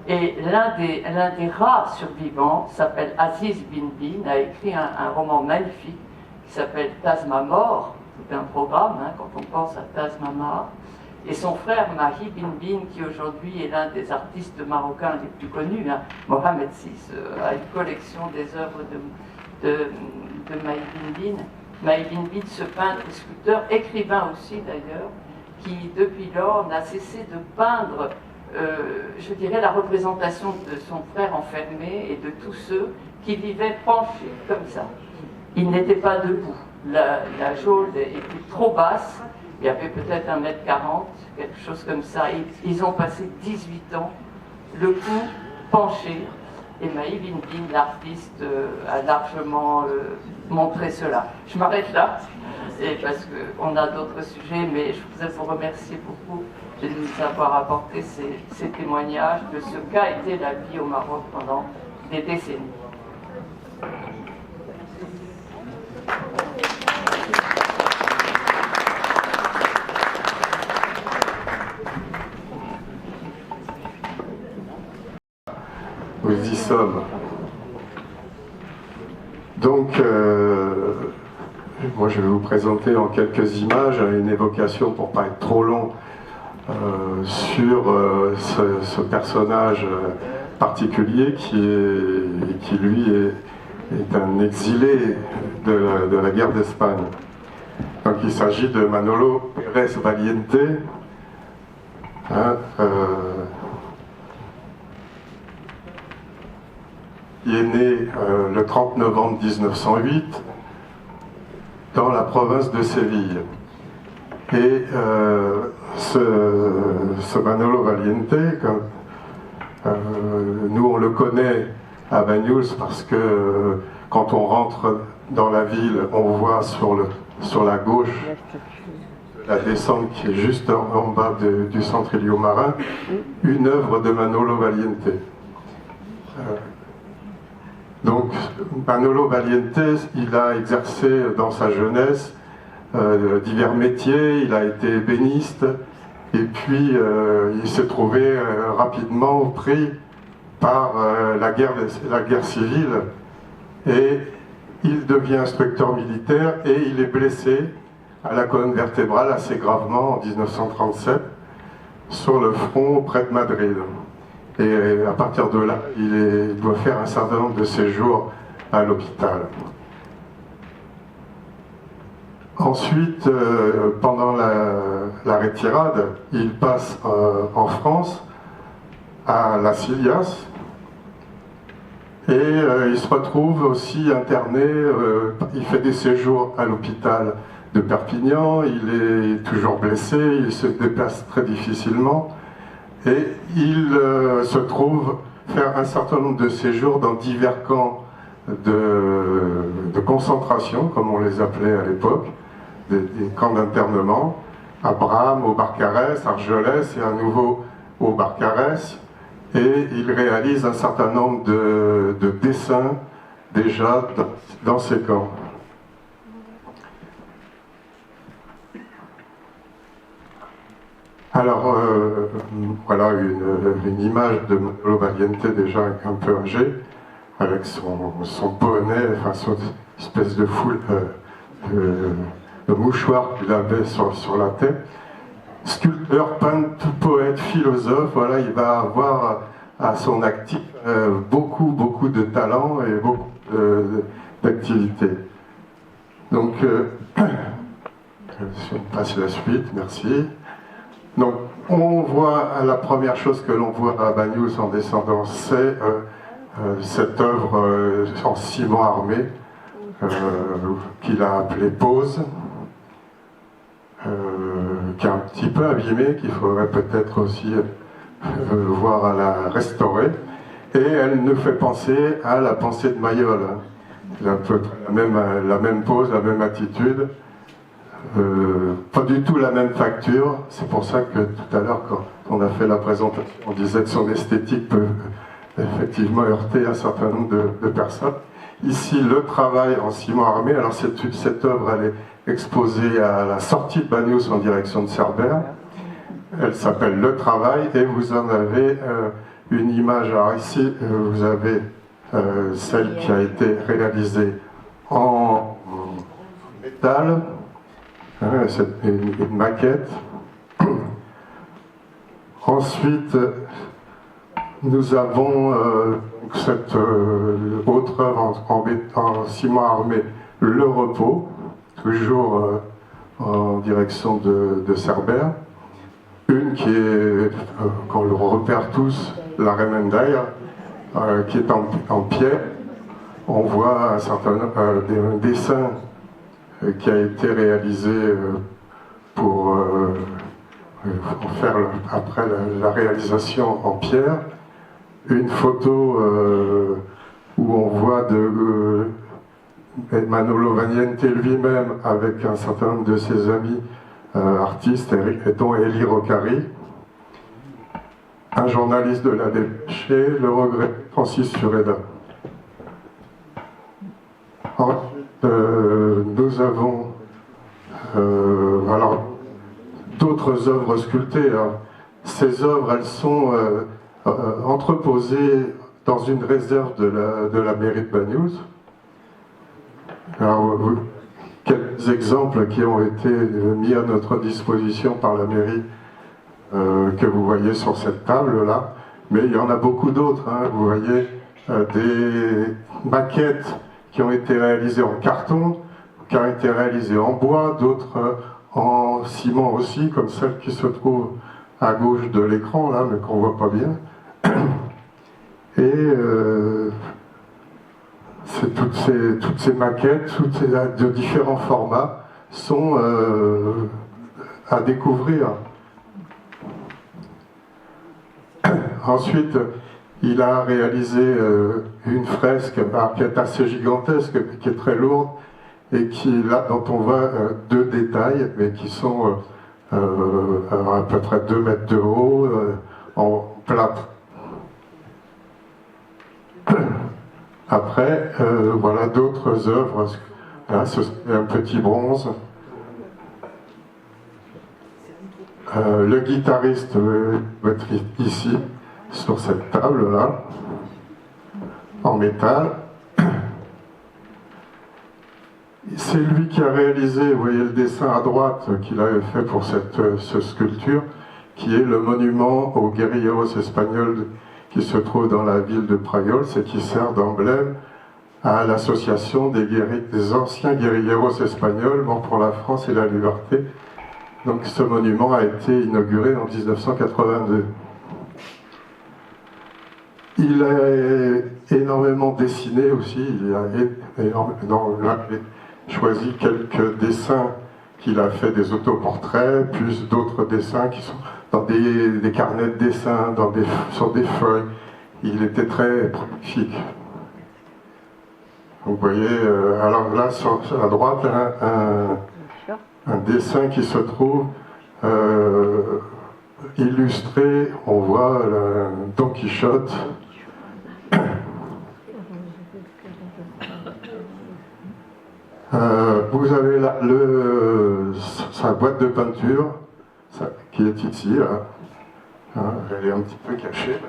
Speaker 11: Et l'un des rares survivants s'appelle Aziz Bin Bin, a écrit un roman magnifique qui s'appelle Tazmamor, tout un programme, hein, quand on pense à Tazmamar. Et son frère Mahi Bin Bin, qui aujourd'hui est l'un des artistes marocains les plus connus, hein, Mohamed VI, a une collection des œuvres de Mahi Bin Bin. Mahi Bin Bin, ce peintre et sculpteur, écrivain aussi d'ailleurs, qui depuis lors n'a cessé de peindre, je dirais, la représentation de son frère enfermé et de tous ceux qui vivaient penchés comme ça. Ils n'étaient pas debout. La geôle était trop basse, il y avait peut-être 1m40, quelque chose comme ça. Ils ont passé 18 ans, le cou penché. Et Mahi Bin Bin, l'artiste, a largement montré cela. Je m'arrête là, et parce qu'on a d'autres sujets, mais je voudrais vous remercier beaucoup de nous avoir apporté ces témoignages de ce qu'a été la vie au Maroc pendant des décennies.
Speaker 10: nous y sommes. Donc, moi je vais vous présenter en quelques images une évocation, pour pas être trop long, sur ce personnage particulier qui lui est un exilé de la guerre d'Espagne. Donc il s'agit de Manolo Pérez Valiente, qui est né le 30 novembre 1908 dans la province de Séville. Et ce Manolo Valiente, nous on le connaît à Banyuls parce que quand on rentre dans la ville, on voit sur la gauche la descente qui est juste en bas du centre Iliomarin, une œuvre de Manolo Valiente. Donc Manolo Valiente, il a exercé dans sa jeunesse divers métiers, il a été ébéniste, et puis il s'est trouvé rapidement pris par la guerre civile, et il devient instructeur militaire et il est blessé à la colonne vertébrale assez gravement en 1937 sur le front près de Madrid. Et à partir de là, il doit faire un certain nombre de séjours à l'hôpital. Ensuite, pendant la retirade, il passe en France, à Las Illas, et il se retrouve aussi interné, il fait des séjours à l'hôpital de Perpignan, il est toujours blessé, il se déplace très difficilement, et il se trouve faire un certain nombre de séjours dans divers camps de concentration, comme on les appelait à l'époque, des camps d'internement, à Bram, au Barcarès, Argelès et à nouveau au Barcarès, et il réalise un certain nombre de dessins déjà dans ces camps. Alors, voilà une image de Manolo Valiente déjà un peu âgé, avec son bonnet, enfin son espèce de foule de mouchoir qu'il avait sur la tête. Sculpteur, peintre, poète, philosophe, voilà, il va avoir à son actif beaucoup de talent et beaucoup d'activités. Donc, je passe la suite, merci. Donc, on voit, la première chose que l'on voit à Banyuls en descendant, c'est cette œuvre en ciment armé qu'il a appelée Pose, qui est un petit peu abîmée, qu'il faudrait peut-être aussi voir à la restaurer. Et elle nous fait penser à la pensée de Mayol. Il a un peu la même pose, la même attitude. Pas du tout la même facture, c'est pour ça que tout à l'heure quand on a fait la présentation, on disait que son esthétique peut effectivement heurter un certain nombre de personnes. Ici, le travail en ciment armé, alors cette œuvre elle est exposée à la sortie de Banyuls en direction de Cerbère, elle s'appelle Le Travail, et vous en avez une image. Alors ici vous avez celle qui a été réalisée en métal. C'est une maquette. Ensuite, nous avons cette autre œuvre en ciment armé, Le Repos, toujours en direction de Cerbère. Une qui est, qu'on le repère tous, la Remendaire, qui est en pierre. On voit un certain dessin qui a été réalisé pour faire après la réalisation en pierre. Une photo où on voit Manolo Valiente lui-même avec un certain nombre de ses amis artistes, dont Elie Roccari, un journaliste de la Dépêche, le regret Francis Sureda. Nous avons alors d'autres œuvres sculptées. Ces œuvres, elles sont entreposées dans une réserve de la mairie de Bagnouz. Alors, quelques exemples qui ont été mis à notre disposition par la mairie que vous voyez sur cette table-là, mais il y en a beaucoup d'autres. Hein. Vous voyez des maquettes qui ont été réalisées en carton, qui ont été réalisées en bois, d'autres en ciment aussi, comme celle qui se trouve à gauche de l'écran, là, mais qu'on ne voit pas bien. Et toutes ces maquettes, de différents formats, sont à découvrir. Ensuite, il a réalisé une fresque qui est assez gigantesque, qui est très lourde, et dont on voit deux détails, mais qui sont à peu près 2 mètres de haut, en plâtre. Après, voilà d'autres œuvres. Là, c'est un petit bronze. Le guitariste va être ici, sur cette table-là, en métal. C'est lui qui a réalisé, vous voyez le dessin à droite qu'il avait fait pour cette sculpture, qui est le monument aux guerrilleros espagnols qui se trouve dans la ville de Prayols et qui sert d'emblème à l'association des anciens guerrilleros espagnols morts pour la France et la liberté. Donc ce monument a été inauguré en 1982. Il a énormément dessiné aussi, il a choisi quelques dessins qu'il a fait, des autoportraits, plus d'autres dessins qui sont dans des carnets de dessins, sur des feuilles. Il était très prolifique. Vous voyez, alors là, sur la droite, un dessin qui se trouve illustré, on voit Don Quichotte. Vous avez là sa boîte de peinture qui est ici. Là. Elle est un petit peu cachée.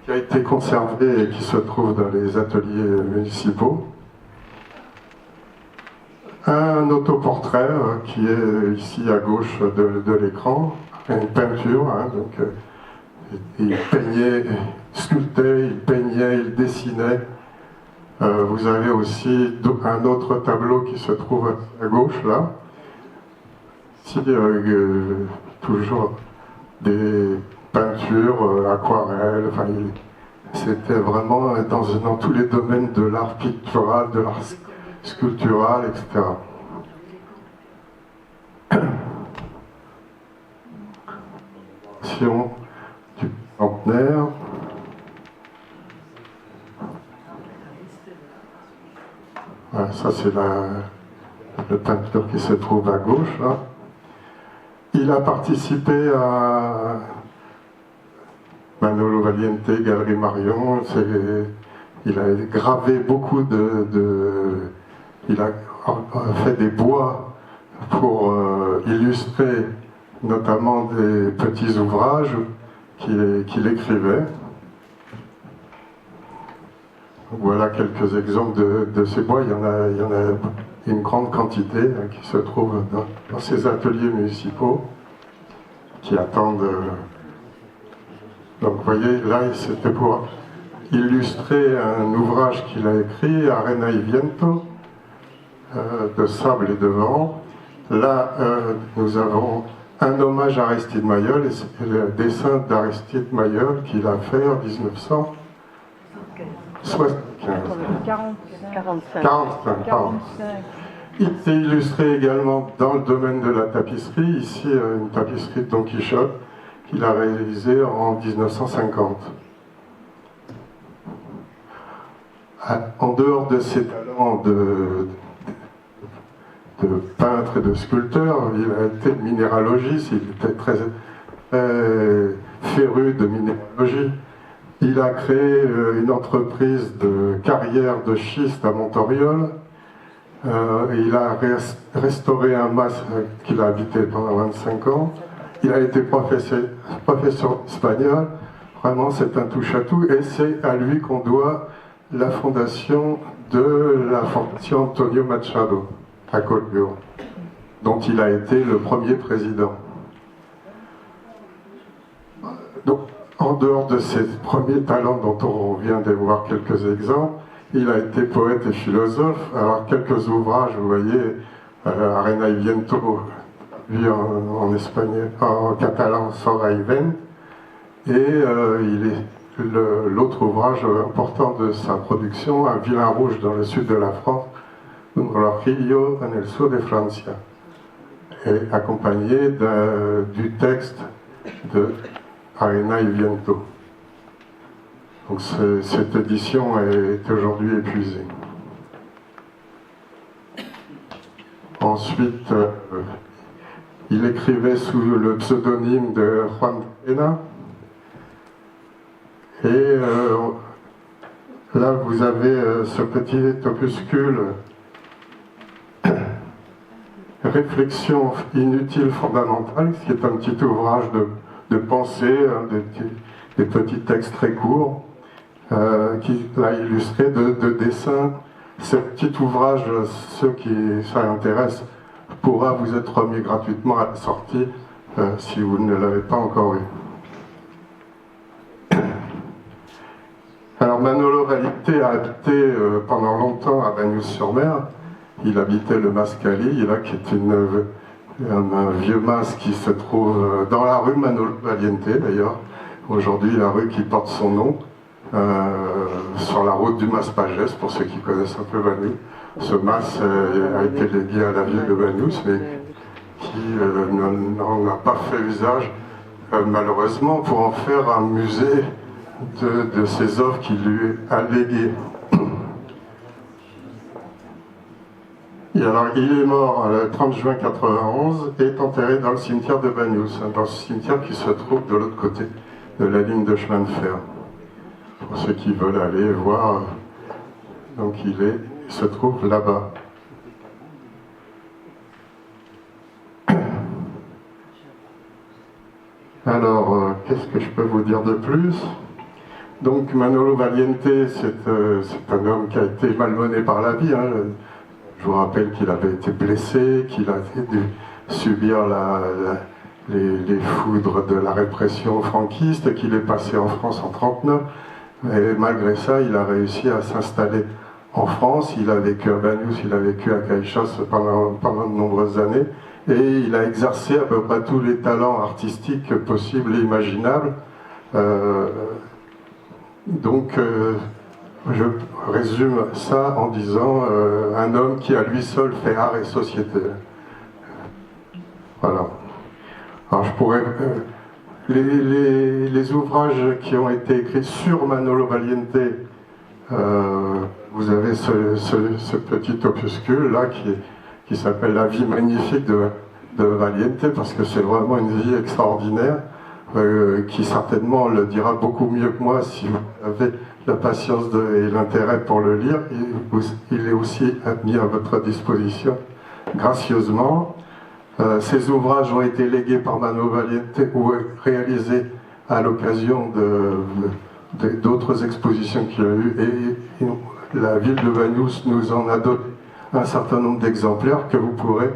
Speaker 10: Qui a été conservée et qui se trouve dans les ateliers municipaux. Un autoportrait qui est ici à gauche de l'écran, une peinture, hein, donc il peignait, il sculptait, il peignait, il dessinait. Vous avez aussi un autre tableau qui se trouve à gauche là. Ici, toujours des peintures, aquarelles, enfin, c'était vraiment dans tous les domaines de l'art pictural, de l'art sculptural, etc. Du centenaire. Voilà, ça c'est le peinture qui se trouve à gauche là. Il a participé à Manolo Valiente, Galerie Marion. Il a gravé beaucoup il a fait des bois pour illustrer notamment des petits ouvrages qu'il écrivait. Voilà quelques exemples de ces bois. Il y en a une grande quantité qui se trouvent dans ces ateliers municipaux qui attendent. Donc vous voyez, là, c'était pour illustrer un ouvrage qu'il a écrit, Arena y Viento, de sable et de vent. Là, nous avons un hommage à Aristide Maillol, et c'est le dessin d'Aristide Maillol qu'il a fait en 1945. Il s'est illustré également dans le domaine de la tapisserie, ici une tapisserie de Don Quichotte qu'il a réalisée en 1950. En dehors de ses talents de peintre et de sculpteur, il a été minéralogiste, il était très féru de minéralogie. Il a créé une entreprise de carrière de schiste à Montoriol. Il a restauré un mas qu'il a habité pendant 25 ans. il a été professeur d'espagnol. Vraiment, c'est un touche-à-tout. Et c'est à lui qu'on doit la fondation de la fondation Antonio Machado à Collioure, dont il a été le premier président. Donc, en dehors de ses premiers talents dont on vient de voir quelques exemples, il a été poète et philosophe. Alors, quelques ouvrages, vous voyez, Arena y Viento, lui en espagnol, en catalan, Sora y Vent, et l'autre ouvrage important de sa production, Un vilain rouge dans le sud de la France, Un rojillo en el sur de Francia, et accompagné du texte de Arena y Viento. Donc cette édition est aujourd'hui épuisée. Ensuite, il écrivait sous le pseudonyme de Juan Pena. Et là, vous avez ce petit opuscule Réflexion inutile fondamentale, qui est un petit ouvrage de pensée, des petits textes très courts, qui l'a illustré de dessins. Ce petit ouvrage, ceux qui ça intéresse, pourra vous être remis gratuitement à la sortie si vous ne l'avez pas encore eu. Alors Manolo Valiente a habité pendant longtemps à Bagnols-sur-Mer. Il habitait le Mascali, là, qui est un vieux mas qui se trouve dans la rue Manolo Valiente d'ailleurs. Aujourd'hui, la rue qui porte son nom, sur la route du Mas Pagès, pour ceux qui connaissent un peu Banous. Ce mas a été légué à la ville de Banous, mais qui n'en a pas fait usage, malheureusement, pour en faire un musée de ses œuvres qu'il lui a léguées. Et alors, il est mort le 30 juin 91 et est enterré dans le cimetière de Banous, dans ce cimetière qui se trouve de l'autre côté de la ligne de chemin de fer. Pour ceux qui veulent aller voir, donc il se trouve là-bas. Alors, qu'est-ce que je peux vous dire de plus? Donc Manolo Valiente, c'est un homme qui a été malmené par la vie. Hein. Je vous rappelle qu'il avait été blessé, qu'il a dû subir les foudres de la répression franquiste, qu'il est passé en France en 1939. Et malgré ça, il a réussi à s'installer en France. Il a vécu à Banous, il a vécu à Caïchas pendant de nombreuses années. Et il a exercé à peu près tous les talents artistiques possibles et imaginables. Donc, je résume ça en disant un homme qui à lui seul fait art et société. Voilà. Alors je pourrais... les ouvrages qui ont été écrits sur Manolo Valiente, vous avez ce petit opuscule là qui s'appelle La vie magnifique de Valiente, parce que c'est vraiment une vie extraordinaire, qui certainement le dira beaucoup mieux que moi si vous avez la patience et l'intérêt pour le lire. Il est aussi mis à votre disposition gracieusement. Ces ouvrages ont été légués par Manolo Valiente ou réalisés à l'occasion d'autres expositions qu'il y a eu, et la ville de Banous nous en a donné un certain nombre d'exemplaires que vous pourrez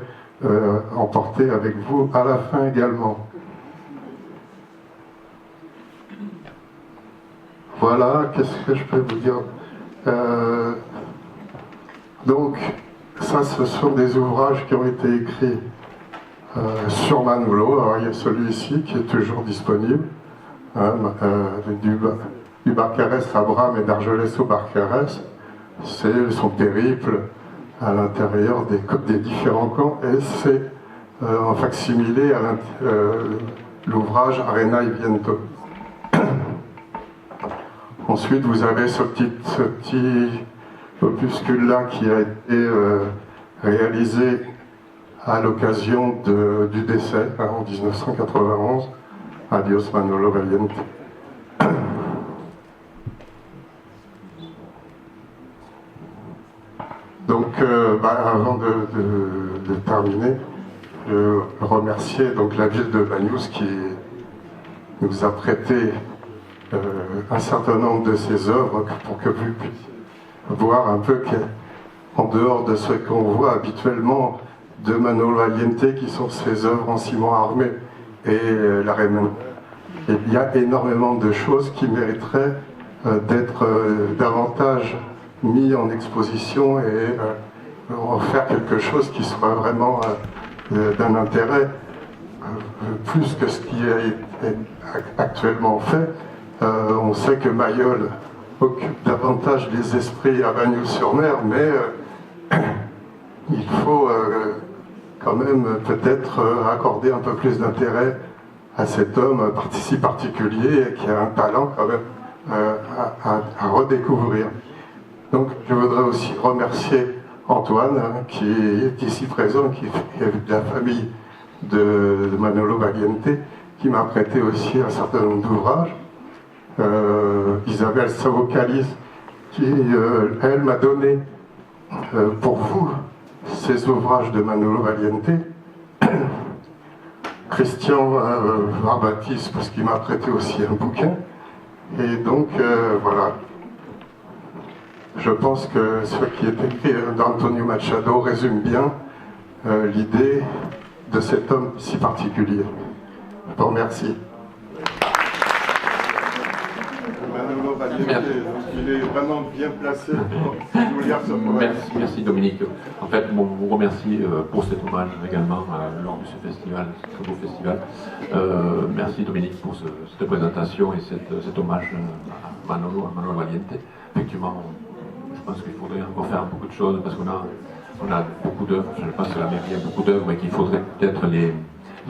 Speaker 10: emporter avec vous à la fin également. Voilà, qu'est-ce que je peux vous dire? Donc, ça, ce sont des ouvrages qui ont été écrits sur Manolo. Alors, il y a celui-ci qui est toujours disponible, hein, du Barcarès à Bram et d'Argelès au Barcarès. C'est son périple à l'intérieur des différents camps, et c'est en facsimilé à l'ouvrage Arena y Viento. Ensuite, vous avez ce petit opuscule-là qui a été réalisé à l'occasion du décès, hein, en 1991, Adios Manolo Valiente. Donc, avant de terminer, remercier donc la ville de Bagnous qui nous a prêté un certain nombre de ses œuvres pour que vous puissiez voir un peu qu'en dehors de ce qu'on voit habituellement de Manolo Valiente, qui sont ses œuvres en ciment armé et la Raymond. Il y a énormément de choses qui mériteraient d'être davantage mis en exposition et en faire quelque chose qui soit vraiment d'un intérêt plus que ce qui est actuellement fait. On sait que Mayol occupe davantage les esprits à Bagnols-sur-Mer, mais il faut quand même peut-être accorder un peu plus d'intérêt à cet homme si particulier et qui a un talent quand même à redécouvrir. Donc je voudrais aussi remercier Antoine, qui est ici présent, qui est de la famille de Manolo Valiente, qui m'a prêté aussi un certain nombre d'ouvrages. Isabelle Savocalis, qui, elle, m'a donné pour vous ces ouvrages de Manolo Valiente. Christian Varbatis, parce qu'il m'a prêté aussi un bouquin. Et donc, voilà. Je pense que ce qui est écrit d'Antonio Machado résume bien l'idée de cet homme si particulier. Je vous remercie. Manolo Valiente, il est vraiment bien placé pour nous lire ce poème.
Speaker 12: Merci Dominique. En fait, vous remercie pour cet hommage également lors de ce festival, ce très beau festival. Merci Dominique pour cette présentation et cet hommage à Manolo Valiente. Effectivement, je pense qu'il faudrait encore faire beaucoup de choses parce qu'on a beaucoup d'œuvres. Je pense que la mairie a beaucoup d'œuvres et qu'il faudrait peut-être les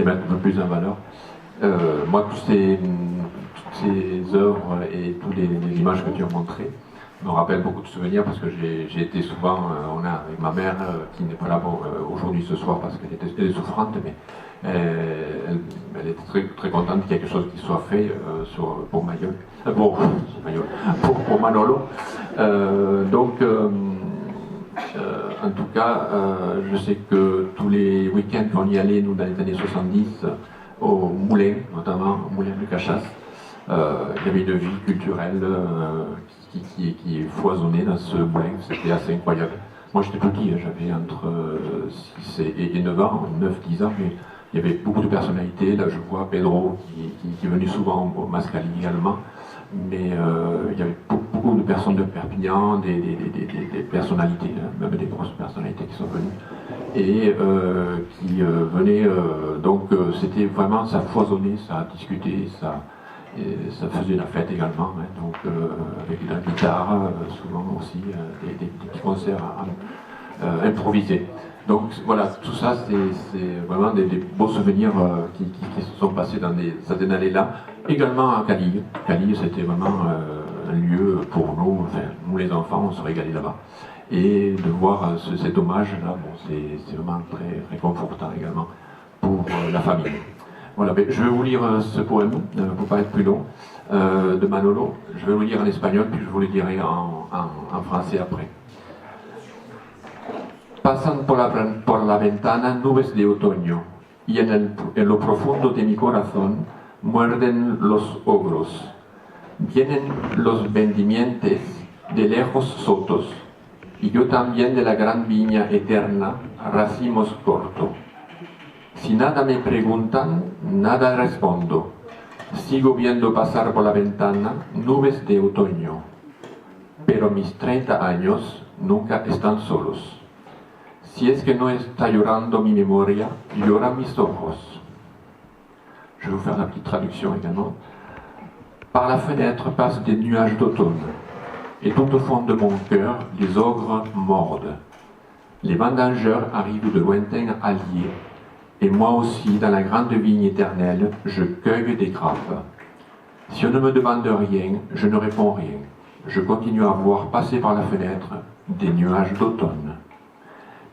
Speaker 12: mettre un peu plus en valeur. Moi, toutes ces œuvres et toutes les images que tu as montrées me rappellent beaucoup de souvenirs parce que j'ai été souvent, avec ma mère qui n'est pas là aujourd'hui ce soir parce qu'elle est souffrante, mais elle est très, très contente qu'il y ait quelque chose qui soit fait pour Mayol, pour Manolo. En tout cas, je sais que tous les week-ends qu'on y allait, nous, dans les années 70, au Moulin, notamment au Moulin de Cachas, il y avait une vie culturelle qui foisonnait dans ce moulin, c'était assez incroyable. Moi j'étais petit, j'avais entre 6 et 9 ans, 9-10 ans, mais il y avait beaucoup de personnalités. Là je vois Pedro qui est venu souvent au Mascali également, mais il y avait beaucoup de personnes de Perpignan, des personnalités, même des grosses personnalités qui sont venues et qui venaient, donc c'était vraiment, ça foisonnait, ça discutait, ça faisait la fête également, hein, donc avec de la guitare, souvent aussi des petits concerts improvisés. Donc voilà, tout ça c'est vraiment des beaux souvenirs qui se sont passés dans cette année-là. Également à Cali. Cali c'était vraiment un lieu pour nous, enfin nous les enfants on se régalait là-bas. Et de voir cet hommage-là, bon, c'est vraiment très réconfortant également pour la famille. Voilà, ben, je vais vous lire ce poème, pour pas être plus long, de Manolo. Je vais vous lire en espagnol, puis je vous le dirai en français après. Pasan por la ventana nubes de otoño, y en lo profundo de mi corazón muerden los ogros. Vienen los vendimientes de lejos sotos, y yo también de la gran viña eterna, racimos corto. Si nada me preguntan, nada respondo. Sigo viendo pasar por la ventana nubes de otoño. Pero mis 30 años nunca están solos. Si es que no está llorando mi memoria, lloran mis ojos. Je vais vous faire la petite traduction également. Par la fenêtre passent des nuages d'automne, et tout au fond de mon cœur, les ogres mordent. Les vendangeurs arrivent de lointains alliés, et moi aussi, dans la grande vigne éternelle, je cueille des grappes. Si on ne me demande rien, je ne réponds rien. Je continue à voir passer par la fenêtre des nuages d'automne.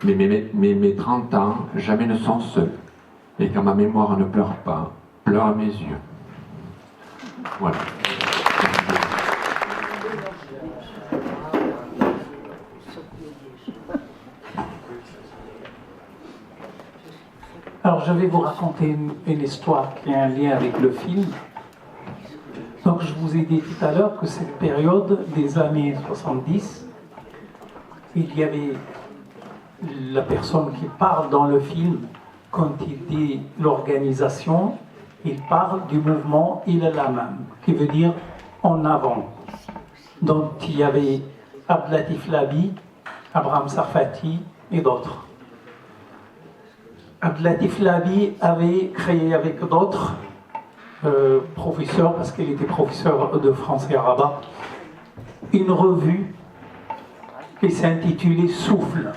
Speaker 12: Mais mes 30 ans jamais ne sont seuls. Et quand ma mémoire ne pleure pas, pleurent mes yeux. Voilà.
Speaker 3: Alors Alors, je vais vous raconter une histoire qui a un lien avec le film. Donc, je vous ai dit tout à l'heure que cette période des années 70, il y avait la personne qui parle dans le film, quand il dit l'organisation, il parle du mouvement Il al-Amam, qui veut dire en avant. Donc, il y avait Abdelatif Labi, Abraham Sarfati et d'autres. Abdelatif Labi avait créé avec d'autres professeurs, parce qu'il était professeur de français arabe, une revue qui s'intitulait Souffle,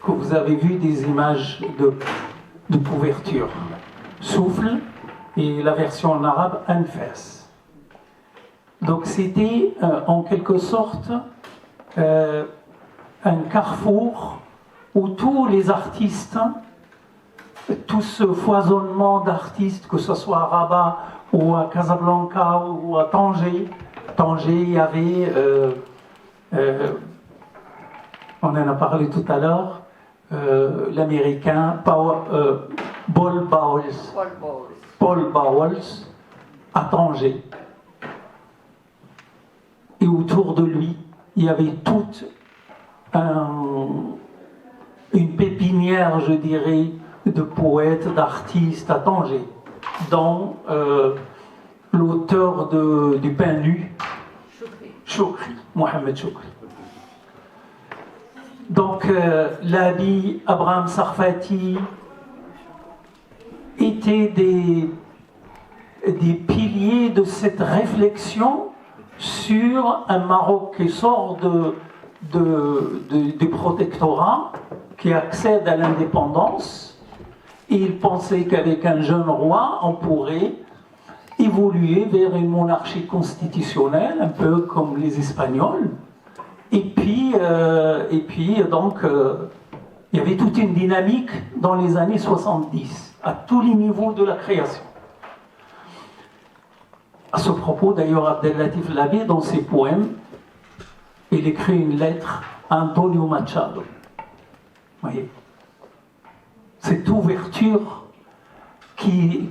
Speaker 3: que vous avez vu des images de couverture. Souffle, et la version en arabe, Anfas. Donc c'était en quelque sorte un carrefour où tous les artistes, tout ce foisonnement d'artistes, que ce soit à Rabat ou à Casablanca ou à Tanger, il y avait, on en a parlé tout à l'heure, l'américain Paul Bowles à Tanger. Et autour de lui, il y avait toute une pépinière, je dirais, de poètes, d'artistes à Tanger, dont l'auteur du Pain nu, Choukri, Mohamed Choukri. Donc, Labi, Abraham Sarfati étaient des piliers de cette réflexion sur un Maroc qui sort du protectorat, qui accède à l'indépendance. Et il pensait qu'avec un jeune roi, on pourrait évoluer vers une monarchie constitutionnelle, un peu comme les Espagnols. Et puis donc, il y avait toute une dynamique dans les années 70, à tous les niveaux de la création. À ce propos, d'ailleurs, Abdelatif Labi, dans ses poèmes, il écrit une lettre à Antonio Machado. Vous voyez, cette ouverture qui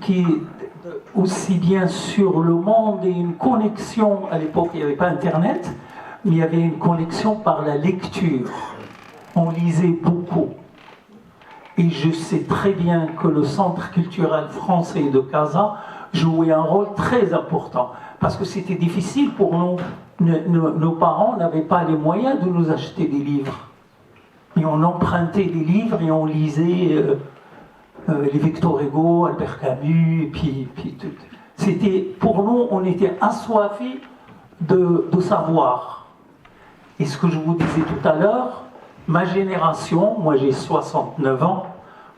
Speaker 3: aussi bien sur le monde et une connexion, à l'époque il n'y avait pas Internet, mais il y avait une connexion par la lecture. On lisait beaucoup. Et je sais très bien que le Centre culturel français de Casa jouait un rôle très important, parce que c'était difficile pour nous. Nos parents n'avaient pas les moyens de nous acheter des livres. Et on empruntait des livres et on lisait les Victor Hugo, Albert Camus, et puis tout. C'était, pour nous, on était assoiffés de savoir. Et ce que je vous disais tout à l'heure, ma génération, moi j'ai 69 ans,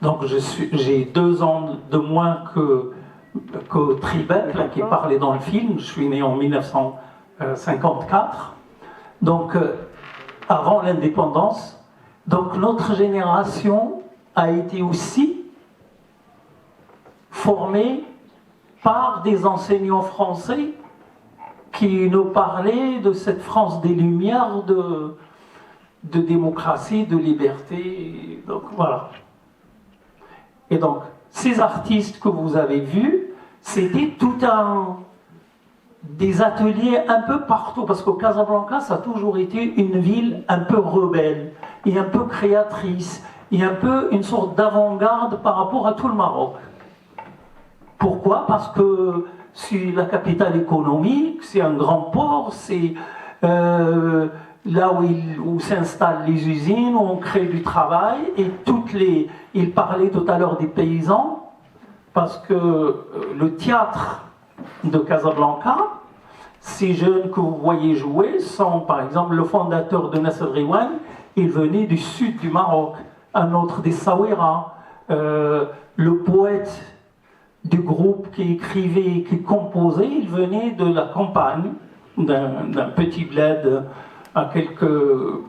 Speaker 3: donc j'ai 2 ans de moins que Tribec, là, qui parlait dans le film. Je suis né en 1954, donc avant l'indépendance. Donc notre génération a été aussi formée par des enseignants français qui nous parlaient de cette France des Lumières, de démocratie, de liberté. Donc voilà. Et donc, ces artistes que vous avez vus, c'était des ateliers un peu partout, parce que Casablanca, ça a toujours été une ville un peu rebelle, et un peu créatrice, et un peu une sorte d'avant-garde par rapport à tout le Maroc. Pourquoi ? Parce que c'est la capitale économique, c'est un grand port, c'est là où s'installent les usines, où on crée du travail, et il parlait tout à l'heure des paysans, parce que le théâtre de Casablanca, ces jeunes que vous voyez jouer sont, par exemple, le fondateur de Nasser Riwan, il venait du sud du Maroc, un autre des Sawira, le poète du groupe qui écrivait, qui composait, il venait de la campagne, d'un petit bled à quelques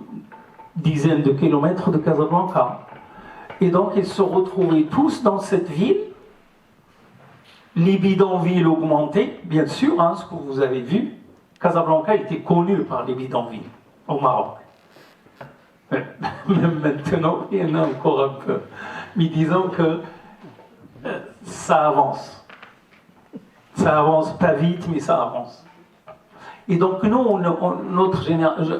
Speaker 3: dizaines de kilomètres de Casablanca. Et donc ils se retrouvaient tous dans cette ville. Les bidonvilles augmentaient, bien sûr, ce que vous avez vu. Casablanca était connu par les bidonvilles au Maroc. Même maintenant, il y en a encore un peu. Mais disons que ça avance. Ça avance pas vite, mais ça avance. Et donc nous, notre génération,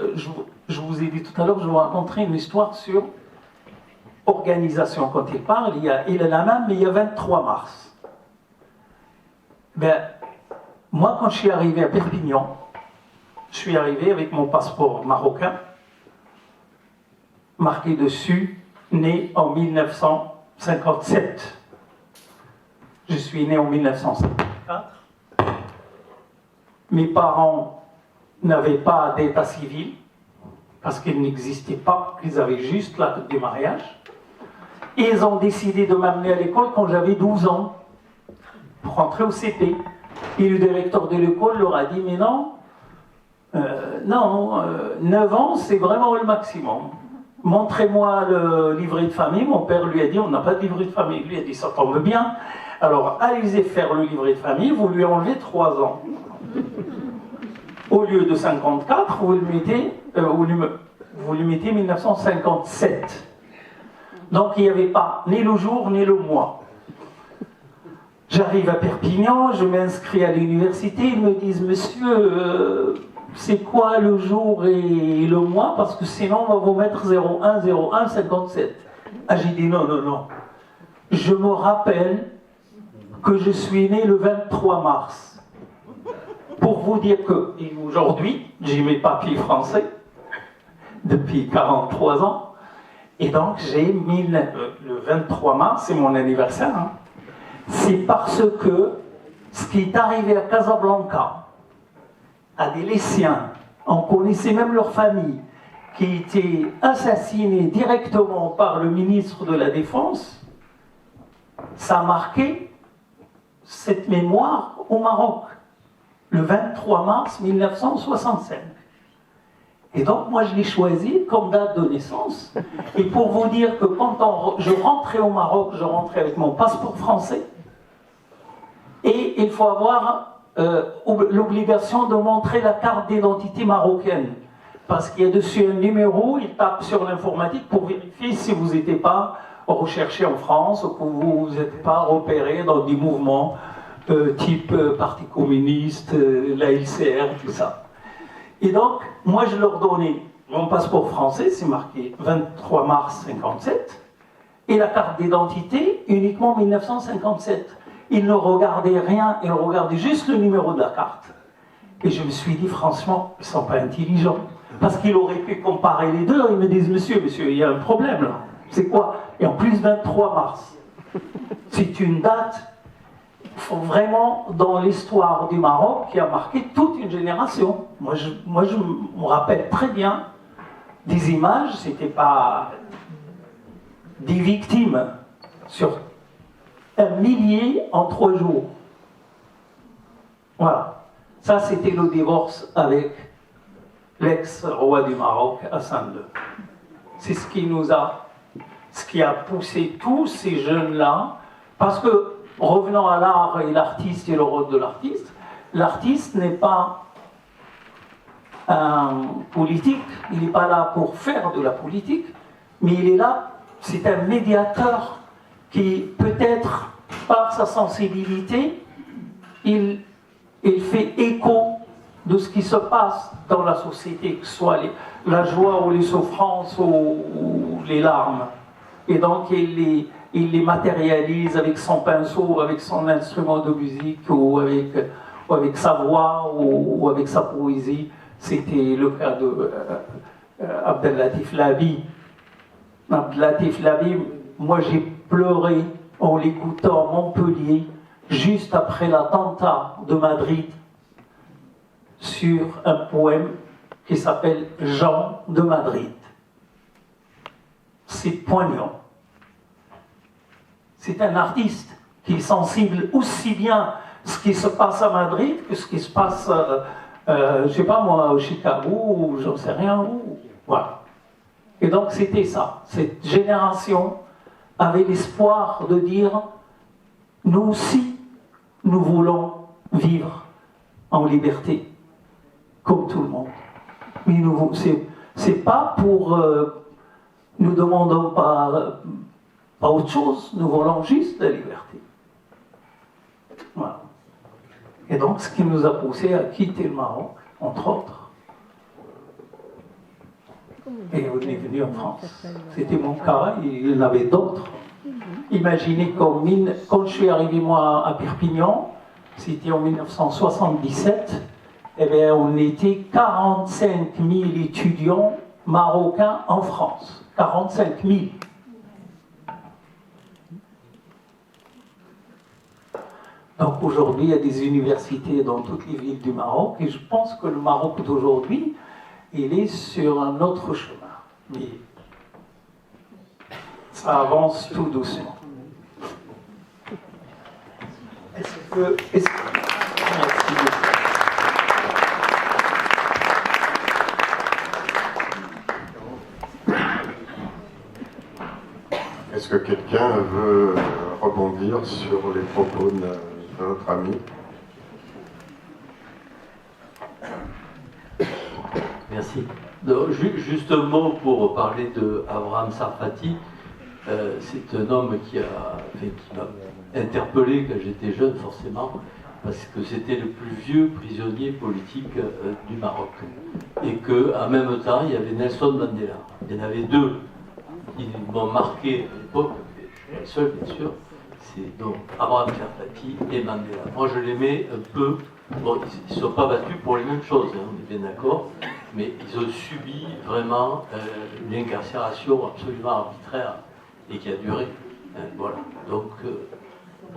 Speaker 3: je vous ai dit tout à l'heure, je vous raconterai une histoire sur organisation. Quand il parle, il y a El Hammam, mais il y a 23 mars. Ben, moi, quand je suis arrivé à Perpignan, je suis arrivé avec mon passeport marocain, marqué dessus, né en 1957. Je suis né en 1954. Mes parents n'avaient pas d'état civil, parce qu'il n'existait pas, ils avaient juste l'acte de mariage. Et ils ont décidé de m'amener à l'école quand j'avais 12 ans, pour rentrer au CP. Et le directeur de l'école leur a dit, mais non, 9 ans, c'est vraiment le maximum. Montrez-moi le livret de famille. Mon père lui a dit, on n'a pas de livret de famille. Lui a dit, ça tombe bien. Alors, allez-y faire le livret de famille, vous lui enlevez 3 ans. Au lieu de 54, vous lui mettez 1957. Donc il n'y avait pas ni le jour ni le mois. J'arrive à Perpignan, je m'inscris à l'université, ils me disent, monsieur, c'est quoi le jour et le mois, parce que sinon on va vous mettre 01, 01, 57. Ah, j'ai dit non. Je me rappelle que je suis né le 23 mars. Pour vous dire que, aujourd'hui, j'ai mes papiers français, depuis 43 ans, et donc j'ai mis le 23 mars, c'est mon anniversaire, hein. C'est parce que ce qui est arrivé à Casablanca, à des Lycéens, on connaissait même leur famille, qui étaient assassinés directement par le ministre de la Défense, ça a marqué cette mémoire au Maroc. Le 23 mars 1965. Et donc, moi, je l'ai choisi comme date de naissance. Et pour vous dire que quand je rentrais au Maroc, je rentrais avec mon passeport français. Et il faut avoir l'obligation de montrer la carte d'identité marocaine. Parce qu'il y a dessus un numéro, il tape sur l'informatique pour vérifier si vous n'étiez pas recherché en France ou que vous n'êtes pas repéré dans des mouvements type Parti communiste, la LCR, tout ça. Et donc, moi je leur donnais mon passeport français, c'est marqué 23 mars 57, et la carte d'identité uniquement 1957. Ils ne regardaient rien, ils regardaient juste le numéro de la carte. Et je me suis dit, franchement, ils ne sont pas intelligents. Parce qu'ils auraient pu comparer les deux, ils me disent, monsieur, il y a un problème là. C'est quoi? Et en plus 23 mars. C'est une date vraiment dans l'histoire du Maroc qui a marqué toute une génération. Moi, je me rappelle très bien des images, c'était pas des victimes sur 1 millier en 3 jours. Voilà. Ça, c'était le divorce avec l'ex-roi du Maroc, Hassan II. C'est ce qui a poussé tous ces jeunes-là, parce que revenons à l'art et l'artiste et le rôle de l'artiste. L'artiste n'est pas un politique, il n'est pas là pour faire de la politique, mais il est là, c'est un médiateur qui, peut-être par sa sensibilité, il fait écho de ce qui se passe dans la société, que ce soit la joie ou les souffrances ou les larmes. Et donc il les matérialise avec son pinceau, avec son instrument de musique, ou avec sa voix, ou avec sa poésie. C'était le cas de Abdellatif Labi. Abdellatif Labi, moi j'ai pleuré en l'écoutant à Montpellier, juste après l'attentat de Madrid, sur un poème qui s'appelle Jean de Madrid. C'est poignant. C'est un artiste qui est sensible aussi bien ce qui se passe à Madrid que ce qui se passe, je ne sais pas moi, au Chicago, ou j'en sais rien où. Voilà. Et donc c'était ça. Cette génération avait l'espoir de dire, nous aussi, nous voulons vivre en liberté, comme tout le monde. Mais c'est pas pour... nous demandons pas autre chose, nous voulons juste la liberté. Et donc, ce qui nous a poussé à quitter le Maroc, entre autres. Et on est venu en France. C'était mon cas, il y en avait d'autres. Imaginez quand je suis arrivé moi à Perpignan, c'était en 1977, eh bien, on était 45 000 étudiants marocains en France. 45 000. Donc aujourd'hui, il y a des universités dans toutes les villes du Maroc, et je pense que le Maroc d'aujourd'hui, il est sur un autre chemin. Mais ça avance tout doucement. Merci beaucoup.
Speaker 10: Est-ce que quelqu'un veut rebondir sur les propos de notre ami?
Speaker 13: Merci. Donc, juste un mot pour parler de Abraham Sarfati. C'est un homme qui m'a interpellé quand j'étais jeune, forcément, parce que c'était le plus vieux prisonnier politique du Maroc. Et qu'en même temps, il y avait Nelson Mandela. Il y en avait deux qui m'ont marqué à l'époque, je suis pas le seul, bien sûr. C'est donc Abraham Sarfati et Mandela. Moi, je l'aimais un peu. Bon, ils ne sont pas battus pour les mêmes choses, hein, on est bien d'accord, mais ils ont subi vraiment une incarcération absolument arbitraire et qui a duré. Voilà. Donc,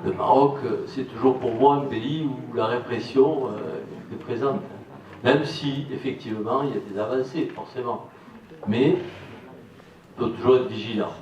Speaker 13: le Maroc, c'est toujours pour moi un pays où la répression est présente. Même si, effectivement, il y a des avancées, forcément. Mais il faut toujours être vigilant.